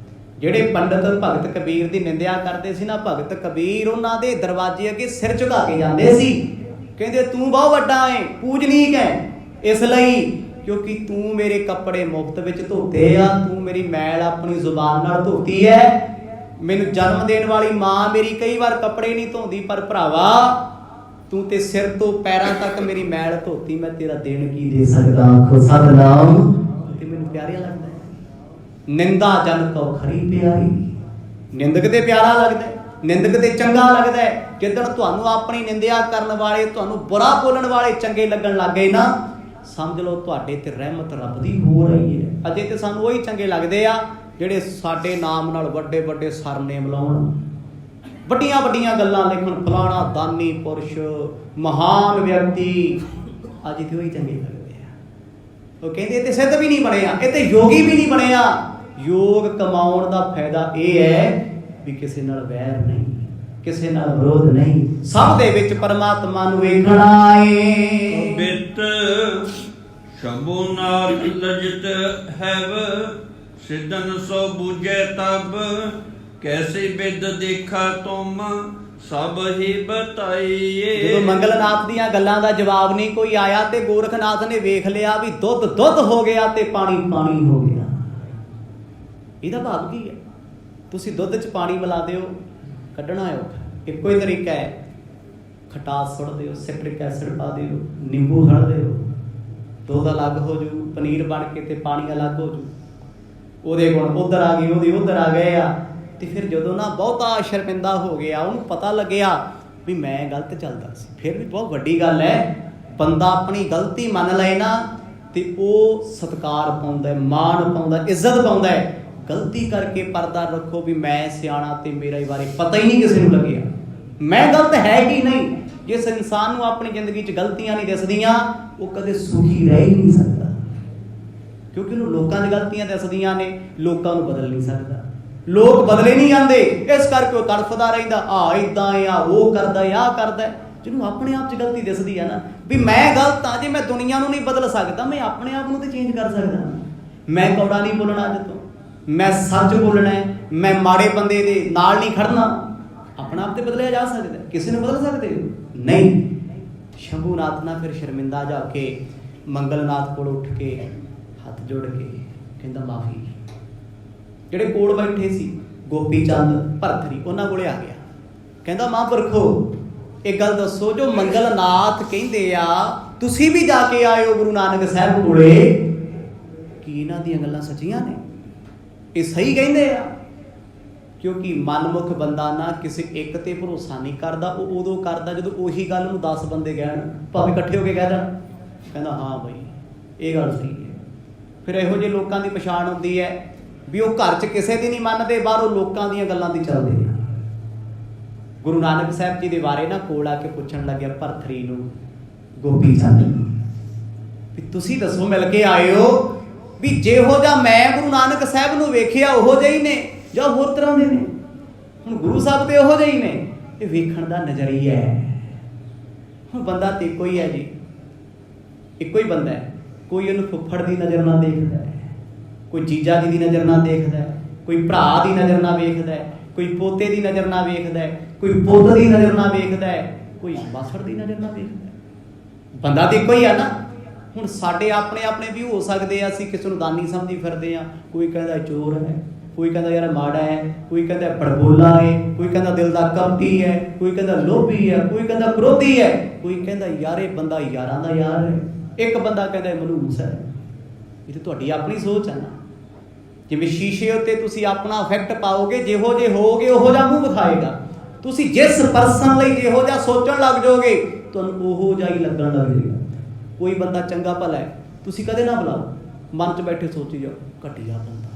ਜਿਹੜੇ ਪੰਡਤ ਭਗਤ ਕਬੀਰ ਦੀ ਨਿੰਦਿਆ ਕਰਦੇ ਸੀ ਨਾ, ਭਗਤ ਕਬੀਰ ਉਹਨਾਂ ਦੇ ਦਰਵਾਜ਼ੇ ਅੱਗੇ ਸਿਰ ਝੁਕਾ ਕੇ ਜਾਂਦੇ ਸੀ। ਕਹਿੰਦੇ ਤੂੰ ਬਹੁਤ ਵੱਡਾ ਹੈ, ਪੂਜਨੀਕ ਹੈ, ਇਸ ਲਈ ਕਿਉਂਕਿ ਤੂੰ ਮੇਰੇ ਕੱਪੜੇ ਮੁਫਤ ਵਿੱਚ ਧੋਤੇ ਆ, ਤੂੰ ਮੇਰੀ ਮੈਲ ਆਪਣੀ ਜ਼ੁਬਾਨ ਨਾਲ ਧੋਤੀ ਹੈ। ਮੈਨੂੰ ਜਨਮ ਦੇਣ ਵਾਲੀ ਮਾਂ ਮੇਰੀ ਕਈ ਵਾਰ ਕੱਪੜੇ ਨਹੀਂ ਧੋਂਦੀ, ਪਰ ਭਰਾਵਾ ਤੂੰ ਤੇ ਸਿਰ ਤੋਂ ਪੈਰਾਂ ਤੱਕ ਮੇਰੀ ਮੈਲ ਧੋਤੀ, ਮੈਂ ਤੇਰਾ ਦੇਣ ਕੀ ਦੇ ਸਕਦਾ। ਆਖੋ ਸਤਿਨਾਮ। ਤੇ ਮੈਨੂੰ ਪਿਆਰਿਆ ਲੱਗਦਾ। ਨਿੰਦਾ ਜਨ ਕੋ ਖਰੀ ਪਿਆਰੀ। ਨਿੰਦਕ ਤੇ ਪਿਆਰਾ ਲੱਗਦਾ, ਨਿੰਦਕ ਤੇ ਚੰਗਾ ਲੱਗਦਾ। ਜਿੱਦਣ ਤੁਹਾਨੂੰ ਆਪਣੀ ਨਿੰਦਿਆ ਕਰਨ ਵਾਲੇ, ਤੁਹਾਨੂੰ ਬੁਰਾ ਬੋਲਣ ਵਾਲੇ ਚੰਗੇ ਲੱਗਣ ਲੱਗ ਗਏ ਨਾ, ਸਮਝ ਲਓ ਤੁਹਾਡੇ ਤੇ ਰਹਿਮਤ ਰੱਬ ਦੀ ਹੋ ਰਹੀ ਹੈ। ਅਜੇ ਤੇ ਸਾਨੂੰ ਉਹੀ ਚੰਗੇ ਲੱਗਦੇ ਆ ਜਿਹੜੇ ਸਾਡੇ ਨਾਮ ਨਾਲ ਵੱਡੇ ਵੱਡੇ ਸਰਨੇਮ ਲਾਉਣ, ਵੱਡੀਆਂ ਵੱਡੀਆਂ ਗੱਲਾਂ ਲਿਖਣ, ਫਲਾਣਾ ਦਾਨੀ ਪੁਰਸ਼, ਮਹਾਨ ਵਿਅਕਤੀ। ਅੱਜ ਤੇ ਉਹੀ ਚੰਗੇ ਲੱਗਦੇ ਆ। ਉਹ ਕਹਿੰਦੇ ਇਹ ਤੇ ਸਿੱਧ ਵੀ ਨਹੀਂ ਬਣਿਆ, ਇਹ ਤੇ ਯੋਗੀ ਵੀ ਨਹੀਂ ਬਣਿਆ। ਯੋਗ ਕਮਾਉਣ ਦਾ ਫਾਇਦਾ ਇਹ ਹੈ ਵੀ ਕਿਸੇ ਨਾਲ ਵੈਰ ਨਹੀਂ, ਕਿਸੇ ਨਾਲ ਵਿਰੋਧ ਨਹੀਂ, ਸਭ ਦੇ ਵਿੱਚ ਪਰਮਾਤਮਾ ਨੂੰ ਵੇਖਣਾ ਏ। ਬਿਤ ਸ਼ੰਭੂਨਾਥ ਲਜਿਤ ਹੈਵ, ਸਿੱਧਨ ਸੋ ਬੂਝੈ ਤਬ, ਕੈਸੀ ਬਿਦ ਦੇਖਾ ਤੁਮ ਸਭ ਹੀ ਬਤਾਈਏ। ਜਦੋਂ ਮੰਗਲਨਾਥ ਦੀਆਂ ਗੱਲਾਂ ਦਾ ਜਵਾਬ ਨਹੀਂ ਕੋਈ ਆਇਆ ਤੇ ਗੋਰਖਨਾਥ ਨੇ ਵੇਖ ਲਿਆ ਵੀ ਦੁੱਧ ਦੁੱਧ ਹੋ ਗਿਆ ਤੇ ਪਾਣੀ ਪਾਣੀ ਹੋ ਗਿਆ। ਇਹਦਾ ਭਾਵ ਕੀ ਹੈ? ਤੁਸੀਂ ਦੁੱਧ 'ਚ ਪਾਣੀ ਮਿਲਾ ਦਿਓ, ਕੱਢਣਾ ਹੈ ਔਖਾ। ਇੱਕੋ ਹੀ ਤਰੀਕਾ ਹੈ, ਖਟਾਸ ਸੁੱਟ ਦਿਓ, ਸਿਟਰਿਕ ਐਸਿਡ ਪਾ ਦਿਓ, ਨਿੰਬੂ ਹਲ ਦਿਓ, ਦੁੱਧ ਅਲੱਗ ਹੋ ਜੂ, ਪਨੀਰ ਬਣ ਕੇ ਤੇ ਪਾਣੀ ਅਲੱਗ ਹੋ ਜੂ। ਉਹਦੇ ਗੁਣ ਉੱਧਰ ਆ ਗਏ, ਉਹਦੇ ਉੱਧਰ ਆ ਗਏ ਆ। ਤੇ ਫਿਰ ਜਦੋਂ ਨਾ ਬਹੁਤਾ ਸ਼ਰਮਿੰਦਾ ਹੋ ਗਿਆ, ਉਹਨੂੰ ਪਤਾ ਲੱਗਿਆ ਵੀ ਮੈਂ ਗਲਤ ਚੱਲਦਾ ਸੀ। ਫਿਰ ਵੀ ਬਹੁਤ ਵੱਡੀ ਗੱਲ ਹੈ, ਬੰਦਾ ਆਪਣੀ ਗਲਤੀ ਮੰਨ ਲਏ ਨਾ ਤੇ ਉਹ ਸਤਿਕਾਰ ਪਾਉਂਦਾ, ਮਾਣ ਪਾਉਂਦਾ, ਇੱਜ਼ਤ ਪਾਉਂਦਾ। ਗਲਤੀ ਕਰਕੇ ਪਰਦਾ ਰੱਖੋ ਵੀ ਮੈਂ ਸਿਆਣਾ ਤੇ ਮੇਰੇ ਬਾਰੇ ਪਤਾ ਹੀ ਨਹੀਂ ਕਿਸੇ ਨੂੰ ਲੱਗਿਆ, ਮੈਂ ਗਲਤ ਹੈ ਹੀ ਨਹੀਂ। ਜਿਸ ਇਨਸਾਨ ਨੂੰ ਆਪਣੀ ਜ਼ਿੰਦਗੀ 'ਚ ਗਲਤੀਆਂ ਨਹੀਂ ਦਿਸਦੀਆਂ, ਉਹ ਕਦੇ ਸੁਖੀ ਰਹਿ ਹੀ ਨਹੀਂ ਸਕਦਾ, ਕਿਉਂਕਿ ਉਹਨੂੰ ਲੋਕਾਂ ਦੀਆਂ ਗਲਤੀਆਂ ਦਿਸਦੀਆਂ ਨੇ, ਲੋਕਾਂ ਨੂੰ ਬਦਲ ਨਹੀਂ ਸਕਦਾ। ਲੋਕ ਬਦਲੇ ਨਹੀਂ ਜਾਂਦੇ, ਇਸ ਕਰਕੇ ਉਹ ਤੜਫਦਾ ਰਹਿੰਦਾ, ਆ ਇਦਾਂ ਆ, ਉਹ ਕਰਦਾ, ਆਹ ਕਰਦਾ। ਜਿਹਨੂੰ ਆਪਣੇ ਆਪ 'ਚ ਗਲਤੀ ਦਿਸਦੀ ਆ ਨਾ ਵੀ ਮੈਂ ਗਲਤ ਆ, ਜੇ ਮੈਂ ਦੁਨੀਆ ਨੂੰ ਨਹੀਂ ਬਦਲ ਸਕਦਾ, ਮੈਂ ਆਪਣੇ ਆਪ ਨੂੰ ਤੇ ਚੇਂਜ ਕਰ ਸਕਦਾ। ਮੈਂ ਕੌੜਾ ਨਹੀਂ ਬੋਲਣਾ ਅੱਜ ਤੋਂ, ਮੈਂ ਸੱਚ ਬੋਲਣਾ, ਮੈਂ ਮਾੜੇ ਬੰਦੇ ਦੇ ਨਾਲ ਨਹੀਂ ਖੜਨਾ। ਆਪਣਾ ਆਪ ਤੇ ਬਦਲਿਆ ਜਾ ਸਕਦਾ, ਕਿਸੇ ਨੂੰ ਬਦਲ ਸਕਦੇ ਹੋ ਨਹੀਂ। ਸ਼ੰਭੂਨਾਥ ਨਾ ਫਿਰ ਸ਼ਰਮਿੰਦਾ ਜਾ ਕੇ ਮੰਗਲਨਾਥ ਕੋਲ ਉੱਠ ਕੇ ਹੱਥ ਜੋੜ ਕੇ ਕਹਿੰਦਾ ਮਾਫੀ। ਜਿਹੜੇ ਕੋਲ ਬੈਠੇ ਸੀ ਗੋਪੀ ਚੰਦ ਭਰਤਰੀ, ਉਹਨਾਂ ਕੋਲੇ ਆ ਗਿਆ, ਕਹਿੰਦਾ ਮਹਾਂਪੁਰਖੋ ਇੱਕ ਗੱਲ ਦੱਸੋ, ਜੋ ਮੰਗਲਨਾਥ ਕਹਿੰਦੇ ਆ ਤੁਸੀਂ ਵੀ ਜਾ ਕੇ ਆਏ ਹੋ ਗੁਰੂ ਨਾਨਕ ਸਾਹਿਬ ਕੋਲੇ, ਕੀ ਇਹਨਾਂ ਦੀਆਂ ਗੱਲਾਂ ਸੱਚੀਆਂ ਨੇ? ਇਹ ਸਹੀ ਕਹਿੰਦੇ ਆ? क्योंकि मनमुख बंदा ना किसी एक ते भरोसा नहीं करता, वो उदों करता जो उही गल नूं 10 बंदे कहण, भावें इकट्ठे होके कह देण, कहंदा हाँ बई ये गल सही है। फिर इहो ਜਿਹੇ लोगों की पछाण हुंदी है भी वो घर च किसी दी नहीं मनदे, बाहरों लोगों ਦੀਆਂ ਗੱਲਾਂ ਦੀ ਚੱਲਦੇ ਨੇ। गुरु नानक साहब जी के बारे ना कोल आके पुछण लग्या भरथरी नूं गोपी चंद भी तुसीं दसो मिल के आए हो भी जिहो जिहा मैं गुरु नानक साहब नूं वेखिया उहो जिहे ही ने ਜਾਂ ਹੋਰ ਤਰ੍ਹਾਂ ਦੇ ਨੇ। ਹੁਣ ਗੁਰੂ ਸਾਹਿਬ ਤੇ ਉਹੋ ਜਿਹੇ ਹੀ ਨੇ, ਇਹ ਵੇਖਣ ਦਾ ਨਜ਼ਰੀਆ ਹੈ। ਹੁਣ ਬੰਦਾ ਤੇ ਇੱਕੋ ਹੀ ਹੈ ਜੀ, ਇੱਕੋ ਹੀ ਬੰਦਾ ਹੈ। ਕੋਈ ਉਹਨੂੰ ਫੁੱਫੜ ਦੀ ਨਜ਼ਰ ਨਾਲ ਦੇਖਦਾ ਹੈ, ਕੋਈ ਜੀਜਾ ਜੀ ਦੀ ਨਜ਼ਰ ਨਾਲ ਦੇਖਦਾ ਹੈ, ਕੋਈ ਭਰਾ ਦੀ ਨਜ਼ਰ ਨਾਲ ਵੇਖਦਾ ਹੈ, ਕੋਈ ਪੋਤੇ ਦੀ ਨਜ਼ਰ ਨਾਲ ਵੇਖਦਾ ਹੈ, ਕੋਈ ਪੁੱਤ ਦੀ ਨਜ਼ਰ ਨਾਲ ਵੇਖਦਾ ਹੈ, ਕੋਈ ਮਾਸੜ ਦੀ ਨਜ਼ਰ ਨਾਲ ਵੇਖਦਾ ਹੈ। ਬੰਦਾ ਤੇ ਇੱਕੋ ਹੀ ਆ ਨਾ। ਹੁਣ ਸਾਡੇ ਆਪਣੇ ਆਪਣੇ ਵੀ ਹੋ ਸਕਦੇ ਆ, ਅਸੀਂ ਕਿਸੇ ਨੂੰ ਦਾਨੀ ਸਮਝੀ ਫਿਰਦੇ ਆ। ਕੋਈ ਕਹਿੰਦਾ ਚੋਰ ਹੈ, कोई कहता यार माड़ा है, कोई कहता बड़बोला है, कोई कहता दिल का कपटी है, कोई कहता लोभी है, कोई कहता क्रोधी है, कोई कहता यार ये बंदा यारां दा यार है, एक बंदा कहता मनूस है। ये तो तुहाडी अपनी सोच है ना। जिवें शीशे उत्ते तुसीं अपना इफैक्ट पाओगे, जिहो जे होगे उहो जिहा मूँह विखाएगा। तुसीं जिस परसन लई जिहो जिहा सोचण लग जाओगे तुहानूं उहो जिहा ही लगण लग जाएगा। कोई बंदा चंगा भला है, तुसीं कदे ना बुलाओ, मन च बैठे सोची जाओ घटिया बंदा,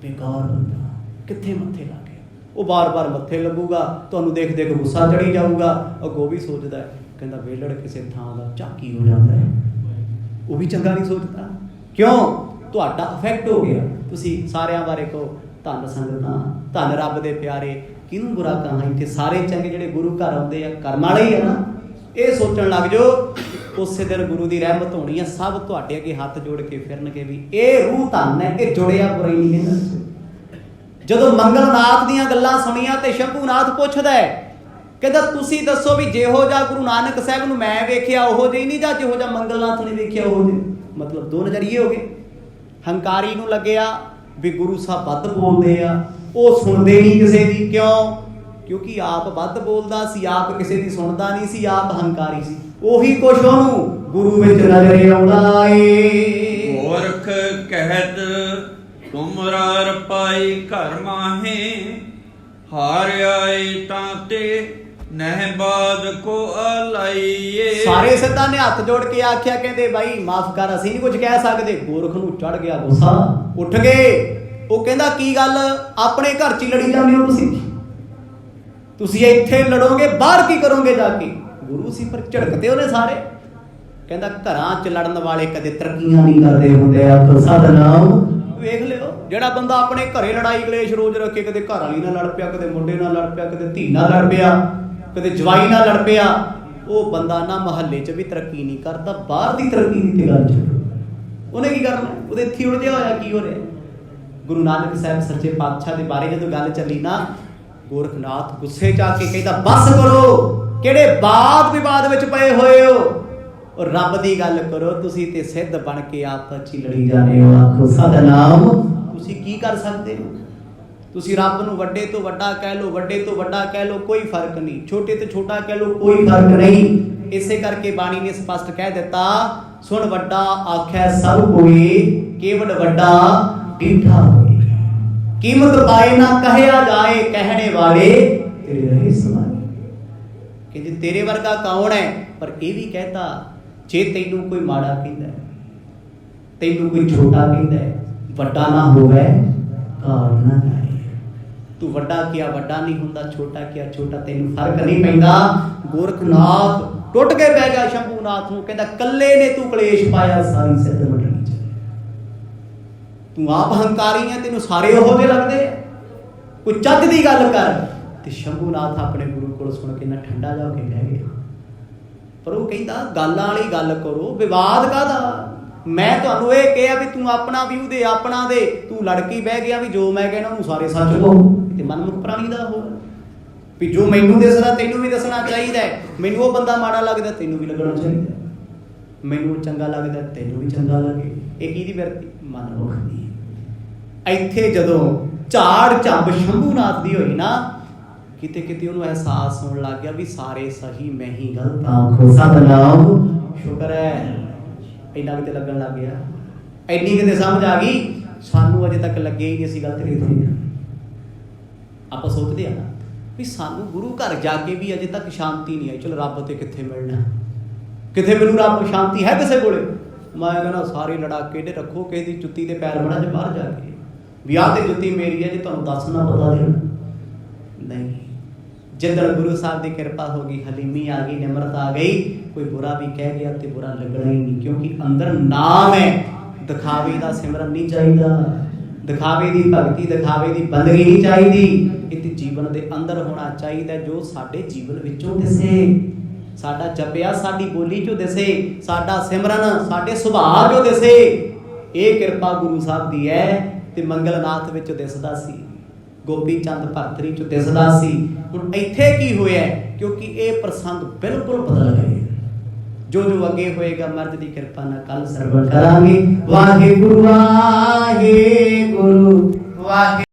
बेकार बंदा, कित्थे मत्थे ला गया। वो बार बार मत्थे लगूगा, तुहानूं देख देख गुस्सा चढ़ी जाऊगा। अगों भी सोचदा है, कहंदा वेलड़ किसी थां दा झाकी हो जाता है, वो भी चंगा नहीं सोचता। क्यों? तुहाडा इफैक्ट हो गया। तुसीं सारिਆਂ बारे कहो धन संगतां, धन रब दे प्यारे, किहनूं बुरा कहां, इत्थे सारे चंगे जिहड़े गुरु घर आउंदे आ कर्म वाले ही है ना। ਇਹ सोचण लग जाओ, ਉਸੇ ਦਿਨ गुरु की रहमत होनी है। सब तुहाडे अगे हथ जोड़ के फिरनगे भी ये रूह धन है, ये जुड़िया बुराई नहीं है। जदों मंगलनाथ दीयां गल्लां सुणीਆਂ ते शंभूनाथ पुछदा है, कहंदा तुसीं दसो भी जिहो जिहा गुरु नानक साहब नूं मैं वेखिया उहो जिहा नहीं, जां जिहो जिहा मंगलनाथ ने वेखिया उहो जिहा। मतलब दो नज़रिए हो गए। हंकारी नूं लगਿਆ भी गुरु साहब वध बोलदे आ, ਉਹ सुणदे नहीं किसी दी। क्यों? क्योंकि आप वध बोलदा सी, आप किसी दी सुणदा नहीं सी, आप हंकारी सी। ਉਹੀ ਕੁਛ ਉਹਨੂੰ ਗੁਰੂ ਵਿੱਚ ਨਜ਼ਰ ਆਉਂਦਾ ਏ। ਗੋਰਖ ਕਹਿਤ ਤੁਮਰਾਰ ਪਾਈ ਘਰ ਮਾਹੇ, ਹਾਰ ਆਏ ਤਾਂ ਤੇ ਨਹਿ ਬਾਦ ਕੋ ਆਲਾਈਏ। ਸਾਰੇ ਸਿੱਧਾਂ ਨੇ ਹੱਥ ਜੋੜ ਕੇ ਆਖਿਆ, ਕਹਿੰਦੇ ਬਾਈ ਮਾਫ ਕਰ, ਅਸੀਂ ਨਹੀਂ ਕੁਝ ਕਹਿ ਸਕਦੇ। ਗੋਰਖ ਨੂੰ ਚੜ ਗਿਆ ਗੁੱਸਾ, ਉੱਠ ਗਏ। ਉਹ ਕਹਿੰਦਾ ਕੀ ਗੱਲ, ਆਪਣੇ ਘਰ 'ਚ ਹੀ ਲੜੀ ਜਾਂਦੇ ਹੋ ਤੁਸੀਂ ਇੱਥੇ ਲੜੋਗੇ, ਬਾਹਰ ਕੀ ਕਰੋਗੇ ਜਾ ਕੇ। गुरु सी पर झड़कते उन्हें सारे। कहता घरां च लड़न वाले कदे तरक्कियां नहीं करते हुंदे। आखो सतनाम। वेख लियो जिहड़ा बंदा अपने घरे लड़ाई कलेश रोज रखे, कदे घर वाली नाल लड़ पिया, कदे मुंडे नाल लड़ पिया, कदे धी नाल लड़ पिया, कदे जवाई नाल लड़ पिया, वो बंदा ना महल्ले च भी तरक्की नहीं करता, बाहर दी तरक्की दी ते गल छड्डो। उन्हें की करना, उहदे इत्थे उलझिया होया की हो रहा। गुरु नानक साहब सच्चे पातशाह दे बारे जदों गल चली ना, गोरखनाथ गुस्से च आके कहता बस करो, ਕਿਹੜੇ ਬਾਦ ਵਿਵਾਦ ਵਿੱਚ ਪਏ ਹੋਏ ਹੋ, ਔਰ ਰੱਬ ਦੀ ਗੱਲ ਕਰੋ। ਤੁਸੀਂ ਤੇ ਸਿੱਧ ਬਣ ਕੇ ਆਪਸ 'ਚ ਲੜੀ ਜਾਂਦੇ ਹੋ। ਆਖੋ ਸਤਨਾਮ। ਤੁਸੀਂ ਕੀ ਕਰ ਸਕਦੇ ਹੋ? ਤੁਸੀਂ ਰੱਬ ਨੂੰ ਵੱਡੇ ਤੋਂ ਵੱਡਾ ਕਹਿ ਲਓ, ਵੱਡੇ ਤੋਂ ਵੱਡਾ ਕਹਿ ਲਓ, ਕੋਈ ਫਰਕ ਨਹੀਂ। ਛੋਟੇ ਤੋਂ ਛੋਟਾ ਕਹਿ ਲਓ, ਕੋਈ ਫਰਕ ਨਹੀਂ। ਇਸੇ ਕਰਕੇ ਬਾਣੀ ਨੇ ਸਪਸ਼ਟ ਕਹਿ ਦਿੱਤਾ, ਸੁਣ ਵੱਡਾ ਆਖੈ ਸਭ ਕੋਈ, ਕੇਵੜ ਵੱਡਾ ਡੀਠਾ ਹੋਏ। ਕੀਮਤ ਪਾਏ ਨਾ ਕਹਿਆ ਜਾਏ, ਕਹਿਣੇ ਵਾਲੇ ਤੇਰੇ ਰਹੇ ਸਮਾਏ। ਕਹਿੰਦੇ ਤੇਰੇ ਵਰਗਾ ਕੌਣ ਹੈ? ਪਰ ਇਹ ਵੀ ਕਹਿਤਾ, ਜੇ ਤੈਨੂੰ ਕੋਈ ਮਾੜਾ ਕਹਿੰਦਾ, ਤੈਨੂੰ ਕੋਈ ਛੋਟਾ ਕਹਿੰਦਾ, ਵੱਡਾ ਨਾ ਹੋਵੇ ਕਾਰ ਨਾ ਲਾਏ। ਤੂੰ ਵੱਡਾ ਕਿਹਾ ਵੱਡਾ ਨਹੀਂ ਹੁੰਦਾ, ਛੋਟਾ ਕਿਹਾ ਛੋਟਾ, ਤੈਨੂੰ ਫਰਕ ਨਹੀਂ ਪੈਂਦਾ। ਗੋਰਖਨਾਥ ਟੁੱਟ ਕੇ ਬਹਿ ਗਿਆ ਸ਼ੰਭੂਨਾਥ ਨੂੰ, ਕਹਿੰਦਾ ਕੱਲੇ ਨੇ ਤੂੰ ਕਲੇਸ਼ ਪਾਇਆ, ਸਾਰੀ ਸਿੱਧ ਵਟਣੀ ਚ। ਤੂੰ ਆਪ ਹੰਕਾਰੀ ਹੈ, ਤੈਨੂੰ ਸਾਰੇ ਉਹੋ ਜਿਹੇ ਲੱਗਦੇ। ਕੋਈ ਚੱਜ ਦੀ ਗੱਲ ਕਰ। ਤੇ ਸ਼ੰਭੂਨਾਥ ਆਪਣੇ ਗੁਰੂ ਕੋਲ ਸੁਣ ਕੇ ਨਾ ਠੰਡਾ ਜਾ ਕੇ ਬਹਿ ਗਿਆ। ਪਰ ਉਹ ਕਹਿੰਦਾ ਗੱਲਾਂ ਵਾਲੀ ਗੱਲ ਕਰੋ, ਵਿਵਾਦ ਕਾਹਦਾ। ਮੈਂ ਤੁਹਾਨੂੰ ਇਹ ਕਿਹਾ ਵੀ ਤੂੰ ਆਪਣਾ ਵਿਊ ਦੇ, ਆਪਣਾ ਦੇ। ਤੂੰ ਲੜਕੀ ਬਹਿ ਗਿਆ ਵੀ ਜੋ ਮੈਂ ਕਹਿਣਾ ਉਹਨੂੰ ਸਾਰੇ ਸੱਚ ਕਹੋ। ਤੇ ਮਨਮੁਖ ਪ੍ਰਾਣੀ ਦਾ ਹੋਰ ਵੀ ਜੋ ਮੈਨੂੰ ਦੱਸਦਾ ਤੈਨੂੰ ਵੀ ਦੱਸਣਾ ਚਾਹੀਦਾ। ਮੈਨੂੰ ਉਹ ਬੰਦਾ ਮਾੜਾ ਲੱਗਦਾ, ਤੈਨੂੰ ਵੀ ਲੱਗਣਾ ਚਾਹੀਦਾ। ਮੈਨੂੰ ਚੰਗਾ ਲੱਗਦਾ, ਤੈਨੂੰ ਵੀ ਚੰਗਾ ਲੱਗੇ। ਇਹ ਕਿਹਦੀ ਵਿਰਤੀ? ਮਨਮੁਖ ਦੀ। ਇੱਥੇ ਜਦੋਂ ਝਾੜ ਝੰਬ ਸ਼ੰਭੂਨਾਥ ਦੀ ਹੋਈ ਨਾ, ਕਿਤੇ ਕਿਤੇ ਉਹਨੂੰ ਅਹਿਸਾਸ ਹੋਣ ਲੱਗ ਗਿਆ ਵੀ ਸਾਰੇ ਸਹੀ, ਮੈਂ ਹੀ ਗਲਤ। ਆਖੋ ਸਤਨਾਮ। ਸ਼ੁਕਰ ਹੈ ਇੰਨਾ ਕਿਤੇ ਲੱਗਣ ਲੱਗ ਗਿਆ, ਇੰਨੀ ਕਿਤੇ ਸਮਝ ਆ ਗਈ। ਸਾਨੂੰ ਅਜੇ ਤੱਕ ਲੱਗੇ ਹੀ ਨਹੀਂ ਅਸੀਂ ਗਲਤ ਕਿਤੇ। ਆਪਾਂ ਸੋਚਦੇ ਆ ਨਾ ਵੀ ਸਾਨੂੰ ਗੁਰੂ ਘਰ ਜਾ ਕੇ ਵੀ ਅਜੇ ਤੱਕ ਸ਼ਾਂਤੀ ਨਹੀਂ ਆਈ। ਚਲੋ ਰੱਬ ਤੇ ਕਿੱਥੇ ਮਿਲਣਾ, ਕਿੱਥੇ ਮੈਨੂੰ ਰੱਬ ਸ਼ਾਂਤੀ ਹੈ ਕਿਸੇ ਕੋਲੇ? ਮੈਂ ਕਹਿੰਦਾ ਸਾਰੇ ਲੜਾਕੇ ਦੇ ਰੱਖੋ, ਕਿਸੇ ਦੀ ਜੁੱਤੀ ਤੇ ਪੈਰ ਬਣਾ ਜੇ ਬਾਹਰ ਜਾ ਕੇ, ਵਿਆਹ ਤੇ ਜੁੱਤੀ ਮੇਰੀ ਹੈ ਜੇ ਤੁਹਾਨੂੰ ਦੱਸਣਾ ਪਤਾ ਦੇਣਾ ਨਹੀਂ। ਜਿੱਦਣ ਗੁਰੂ ਸਾਹਿਬ ਦੀ ਕਿਰਪਾ ਹੋ ਗਈ, ਹਲੀਮੀ ਆ ਗਈ, ਨਿਮਰਤਾ ਆ ਗਈ, ਕੋਈ ਬੁਰਾ ਵੀ ਕਹਿ ਗਿਆ ਤੇ ਬੁਰਾ ਲੱਗਣਾ ਹੀ ਨਹੀਂ, ਕਿਉਂਕਿ ਅੰਦਰ ਨਾਮ ਹੈ। ਦਿਖਾਵੇ ਦਾ ਸਿਮਰਨ ਨਹੀਂ ਚਾਹੀਦਾ, ਦਿਖਾਵੇ ਦੀ ਭਗਤੀ, ਦਿਖਾਵੇ ਦੀ ਬੰਦਗੀ ਨਹੀਂ ਚਾਹੀਦੀ। ਇਹ ਤੇ ਜੀਵਨ ਦੇ ਅੰਦਰ ਹੋਣਾ ਚਾਹੀਦਾ, ਜੋ ਸਾਡੇ ਜੀਵਨ ਵਿੱਚੋਂ ਦਿਸੇ। ਸਾਡਾ ਜਪਿਆ ਸਾਡੀ ਬੋਲੀ ਚੋਂ ਦਿਸੇ, ਸਾਡਾ ਸਿਮਰਨ ਸਾਡੇ ਸੁਭਾਅ ਚੋਂ ਦਿਸੇ। ਇਹ ਕਿਰਪਾ ਗੁਰੂ ਸਾਹਿਬ ਦੀ ਹੈ। ਤੇ ਮੰਗਲਨਾਥ ਵਿੱਚ ਦਿਸਦਾ ਸੀ, ਗੋਪੀ ਚੰਦ ਭਰਤਰੀ ਚ ਦਿਸਦਾ ਸੀ। ਹੁਣ ਇੱਥੇ ਕੀ ਹੋਇਆ? ਕਿਉਂਕਿ ਇਹ ਪ੍ਰਸੰਗ ਬਿਲਕੁਲ ਬਦਲ ਗਏ। ਜੋ ਜੋ ਅੱਗੇ ਹੋਏਗਾ ਮਰਦ ਦੀ ਕਿਰਪਾ ਨਾਲ ਕੱਲ ਸਰਵਣ ਕਰਾਂਗੇ। ਵਾਹਿਗੁਰੂ ਵਾਹਿਗੁਰੂ ਵਾਹਿਗੁਰੂ।